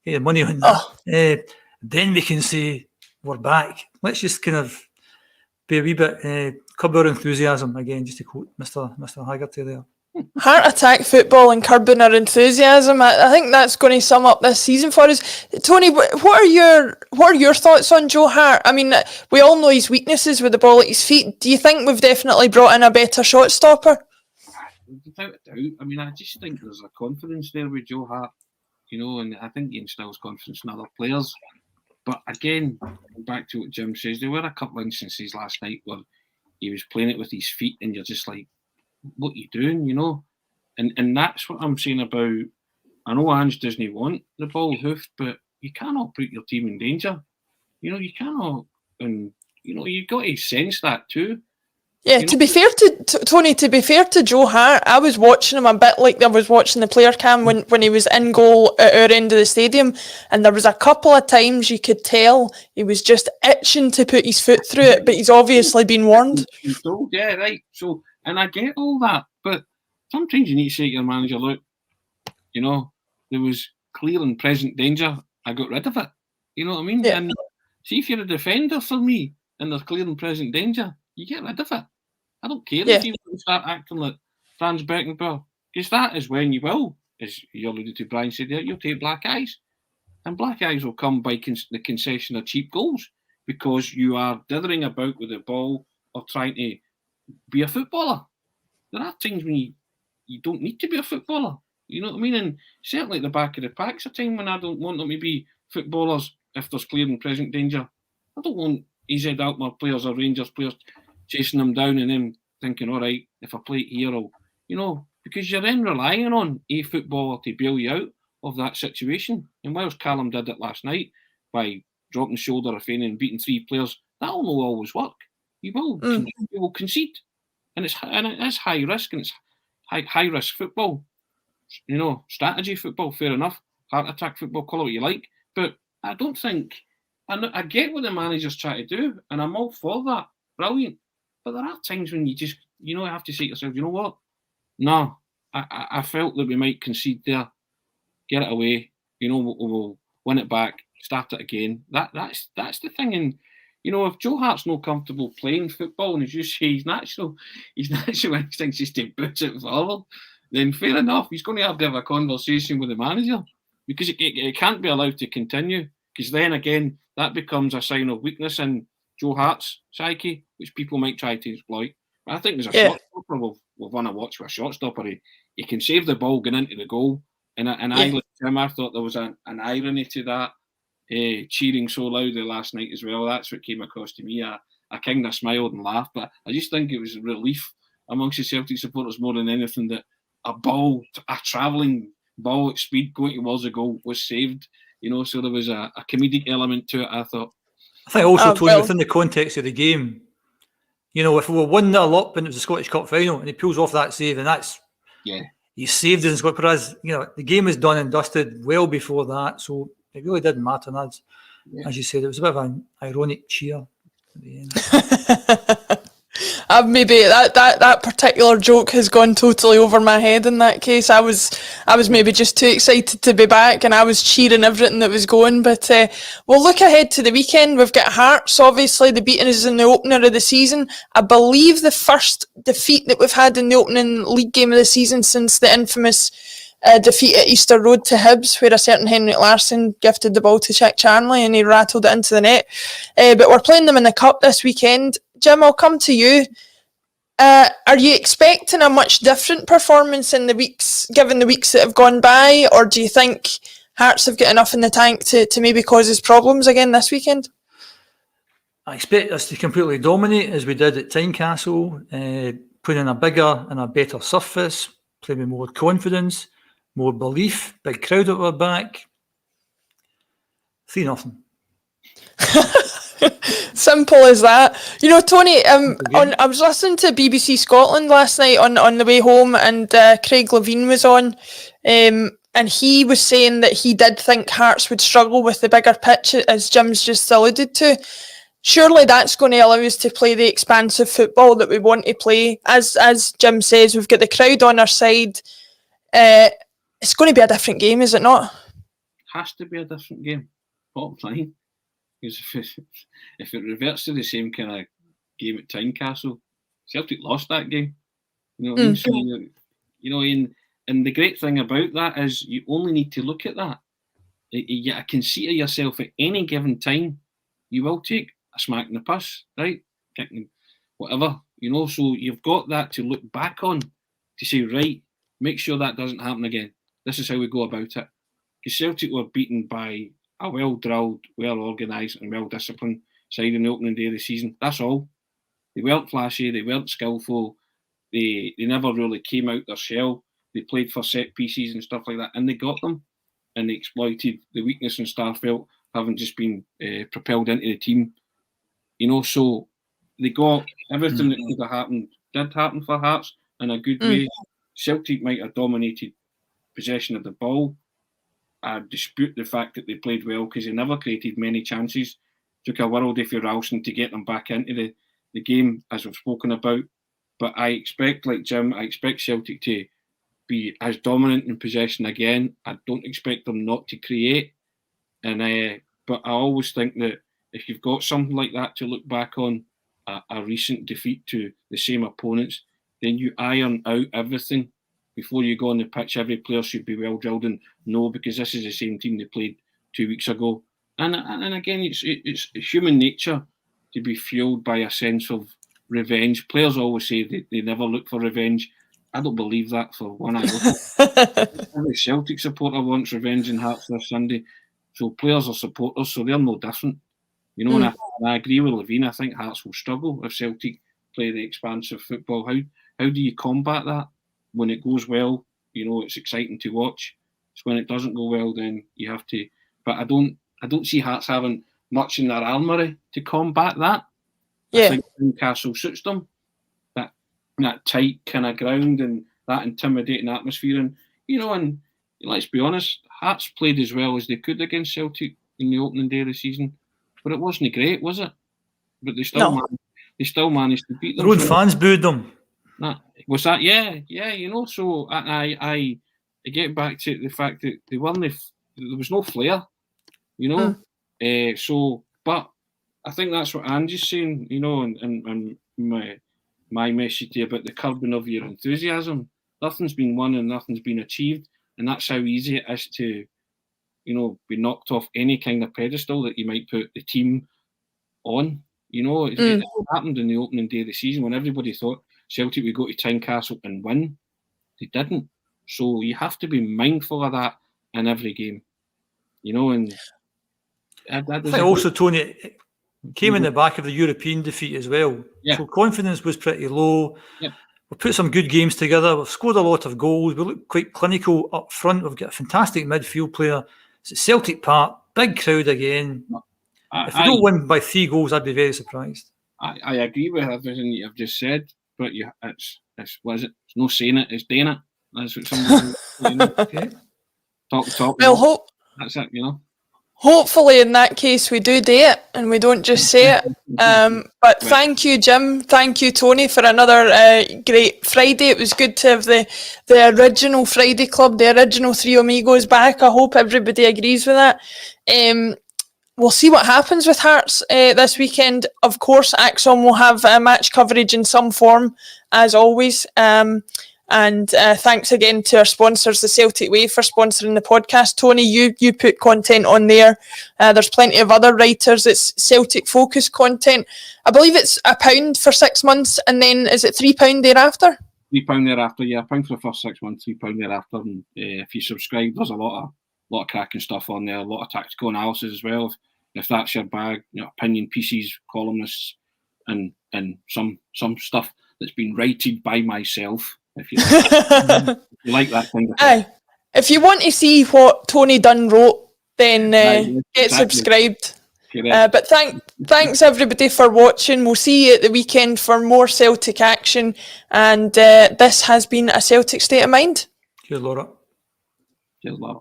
C: Get your money on that. Then we can say we're back. Let's just kind of be a wee bit curb our enthusiasm again, just to quote Mr. Haggerty there.
A: Heart attack football and curbing our enthusiasm. I think that's going to sum up this season for us. Tony, what are your thoughts on Joe Hart? I mean, we all know his weaknesses with the ball at his feet. Do you think we've definitely brought in a better shot stopper?
B: Without a doubt. I mean, I just think there's a confidence there with Joe Hart, you know, and I think he instills confidence in other players. But again, back to what Jim says, there were a couple of instances last night where he was playing it with his feet, and you're just like, what are you doing, you know? And that's what I'm saying about, I know Ange doesn't want the ball hoofed, but you cannot put your team in danger. You know, you cannot, and, you know, you've got to sense that too.
A: Yeah, to be fair to Tony, to be fair to Joe Hart, I was watching him a bit like I was watching the player cam when he was in goal at our end of the stadium, and there was a couple of times you could tell he was just itching to put his foot through it, but he's obviously been warned.
B: Yeah, right. So, and I get all that, but sometimes you need to say to your manager, look, you know, there was clear and present danger. I got rid of it. You know what I mean?
A: Yeah.
B: And see, if you're a defender for me and there's clear and present danger, you get rid of it. I don't care if you start acting like Franz Beckenbauer, because that is when you will, as you alluded to, Brian said there, you'll take black eyes. And black eyes will come by the concession of cheap goals, because you are dithering about with the ball or trying to be a footballer. There are times when you don't need to be a footballer. You know what I mean? And certainly at the back of the pack's a time when I don't want them to be footballers if there's clear and present danger. I don't want AZ Alkmaar players or Rangers players chasing them down and then thinking, all right, if I play it here, I'll, you know, because you're then relying on a footballer to bail you out of that situation. And whilst Callum did it last night by dropping shoulder of and beating 3 players, that'll not always work. You will concede. And it's high risk, and it's high risk football. You know, strategy football, fair enough. Heart attack football, call it what you like. But I don't think, I get what the manager's trying to do, and I'm all for that. Brilliant. But there are times when you just, you know, have to say to yourself, you know what? No, I felt that we might concede there. Get it away. You know, we'll win it back, start it again. That's the thing. And, you know, if Joe Hart's not comfortable playing football, and as you say, his natural instinct is to boot it forward, then fair enough. He's going to have a conversation with the manager, because it can't be allowed to continue. Because then again, that becomes a sign of weakness in Joe Hart's psyche, which people might try to exploit. But I think there's a shot stopper we've won a watch with a shot stopper. He can save the ball going into the goal. And I, like Tim, I thought there was an irony to that, cheering so loudly last night as well. That's what came across to me. I kind of smiled and laughed, but I just think it was a relief amongst the Celtic supporters more than anything that a travelling ball at speed going towards the goal was saved. You know, so there was a comedic element to it, I thought.
C: I think also, Tony, within the context of the game, you know, if we were 1-0 up and it was the Scottish Cup final and he pulls off that save, and that's, he saved it in Scotland. Whereas, you know, the game was done and dusted well before that, so it really didn't matter. And as you said, it was a bit of an ironic cheer. at the end.
A: Maybe that particular joke has gone totally over my head in that case. I was maybe just too excited to be back, and I was cheering everything that was going. But we'll look ahead to the weekend. We've got Hearts, obviously, the beating us in the opener of the season. I believe the first defeat that we've had in the opening league game of the season since the infamous defeat at Easter Road to Hibs, where a certain Henrik Larsson gifted the ball to Chick Charnley and he rattled it into the net. But we're playing them in the Cup this weekend. Jim, I'll come to you. Are you expecting a much different performance in the weeks, given the weeks that have gone by, or do you think Hearts have got enough in the tank to maybe cause us problems again this weekend?
C: I expect us to completely dominate as we did at Tynecastle, put in a bigger and a better surface, play with more confidence, more belief, big crowd at our back. 3-0.
A: Simple as that. You know, Tony, I was listening to BBC Scotland last night on the way home, and Craig Levine was on, and he was saying that he did think Hearts would struggle with the bigger pitch, as Jim's just alluded to. Surely that's going to allow us to play the expansive football that we want to play. As Jim says, we've got the crowd on our side. It's going to be a different game, is it not?
B: Has to be a different game. Bottom line. Because if it reverts to the same kind of game at Tynecastle, Celtic lost that game. You know what I mean? So, you know, and the great thing about that is you only need to look at that. You get a conceit of yourself at any given time. You will take a smack in the puss, right? Kicking, whatever, you know. So you've got that to look back on to say, right, make sure that doesn't happen again. This is how we go about it. Because Celtic were beaten by a well-drilled, well-organised and well-disciplined side in the opening day of the season. That's all. They weren't flashy, they weren't skillful, they never really came out their shell. They played for set pieces and stuff like that, and they got them, and they exploited the weakness in Starfelt, having just been propelled into the team. You know, so they got everything that could have happened, did happen for Hearts in a good way. Celtic might have dominated possession of the ball. I dispute the fact that they played well because they never created many chances. Took a worldie for Ralston to get them back into the game, as we've spoken about. But I expect, like Jim, I expect Celtic to be as dominant in possession again. I don't expect them not to create. But I always think that if you've got something like that to look back on, a recent defeat to the same opponents, then you iron out everything. Before you go on the pitch, every player should be well drilled and know, because this is the same team they played 2 weeks ago. And again, it's human nature to be fueled by a sense of revenge. Players always say they never look for revenge. I don't believe that for one iota. Every Celtic supporter wants revenge in Hearts this Sunday. So players are supporters, so they're no different. You know, and I agree with Levine. I think Hearts will struggle if Celtic play the expansive football. How do you combat that? When it goes well, you know, it's exciting to watch. It's when it doesn't go well, then you have to. But I don't see Hearts having much in their armoury to combat that. I think Newcastle suits them. That tight kind of ground and that intimidating atmosphere, and you know, and let's be honest, Hearts played as well as they could against Celtic in the opening day of the season, but it wasn't great, was it? But they still managed to beat them.
C: Their own fans booed them.
B: Was that? Yeah. You know, so I get back to the fact that they weren't. There was no flair, you know. So, but I think that's what Ange is saying, you know, and my message to you about the curbing of your enthusiasm. Nothing's been won and nothing's been achieved, and that's how easy it is to, you know, be knocked off any kind of pedestal that you might put the team on. You know, it happened in the opening day of the season when everybody thought Celtic would go to Tynecastle and win. They didn't. So you have to be mindful of that in every game. You know, and
C: I think also, Tony, it came in the back of the European defeat as well. Yeah. So confidence was pretty low. Yeah. We've put some good games together. We've scored a lot of goals. We look quite clinical up front. We've got a fantastic midfield player. It's at Celtic Park, big crowd again. If we don't win by 3 goals, I'd be very surprised.
B: I agree with everything that you've just said, but it's what is it? It's no saying it, it's doing it. That's what somebody you know. Okay. Talk.
A: Well,
B: that's it, you know.
A: Hopefully, in that case, we do it and we don't just say it. But thank you, Jim. Thank you, Tony, for another great Friday. It was good to have the original Friday Club, the original Three Amigos back. I hope everybody agrees with that. We'll see what happens with Hearts this weekend. Of course, ACSOM will have match coverage in some form, as always. And thanks again to our sponsors, the Celtic Way, for sponsoring the podcast. Tony, you put content on there. There's plenty of other writers. It's Celtic focused content. I believe it's £1 for 6 months, and then is it £3 thereafter?
B: £3 thereafter, yeah. £1 for the first 6 months, £3 thereafter. And if you subscribe, there's a lot of cracking stuff on there, a lot of tactical analysis as well. If that's your bag, opinion pieces, columnists, and some stuff that's been rated by myself. If you like that kind of thing.
A: If you want to see what Tony Dunn wrote, then get subscribed. But thanks everybody for watching. We'll see you at the weekend for more Celtic action. And this has been a Celtic State of Mind.
C: Cheers, Laura.
B: Cheers, Laura.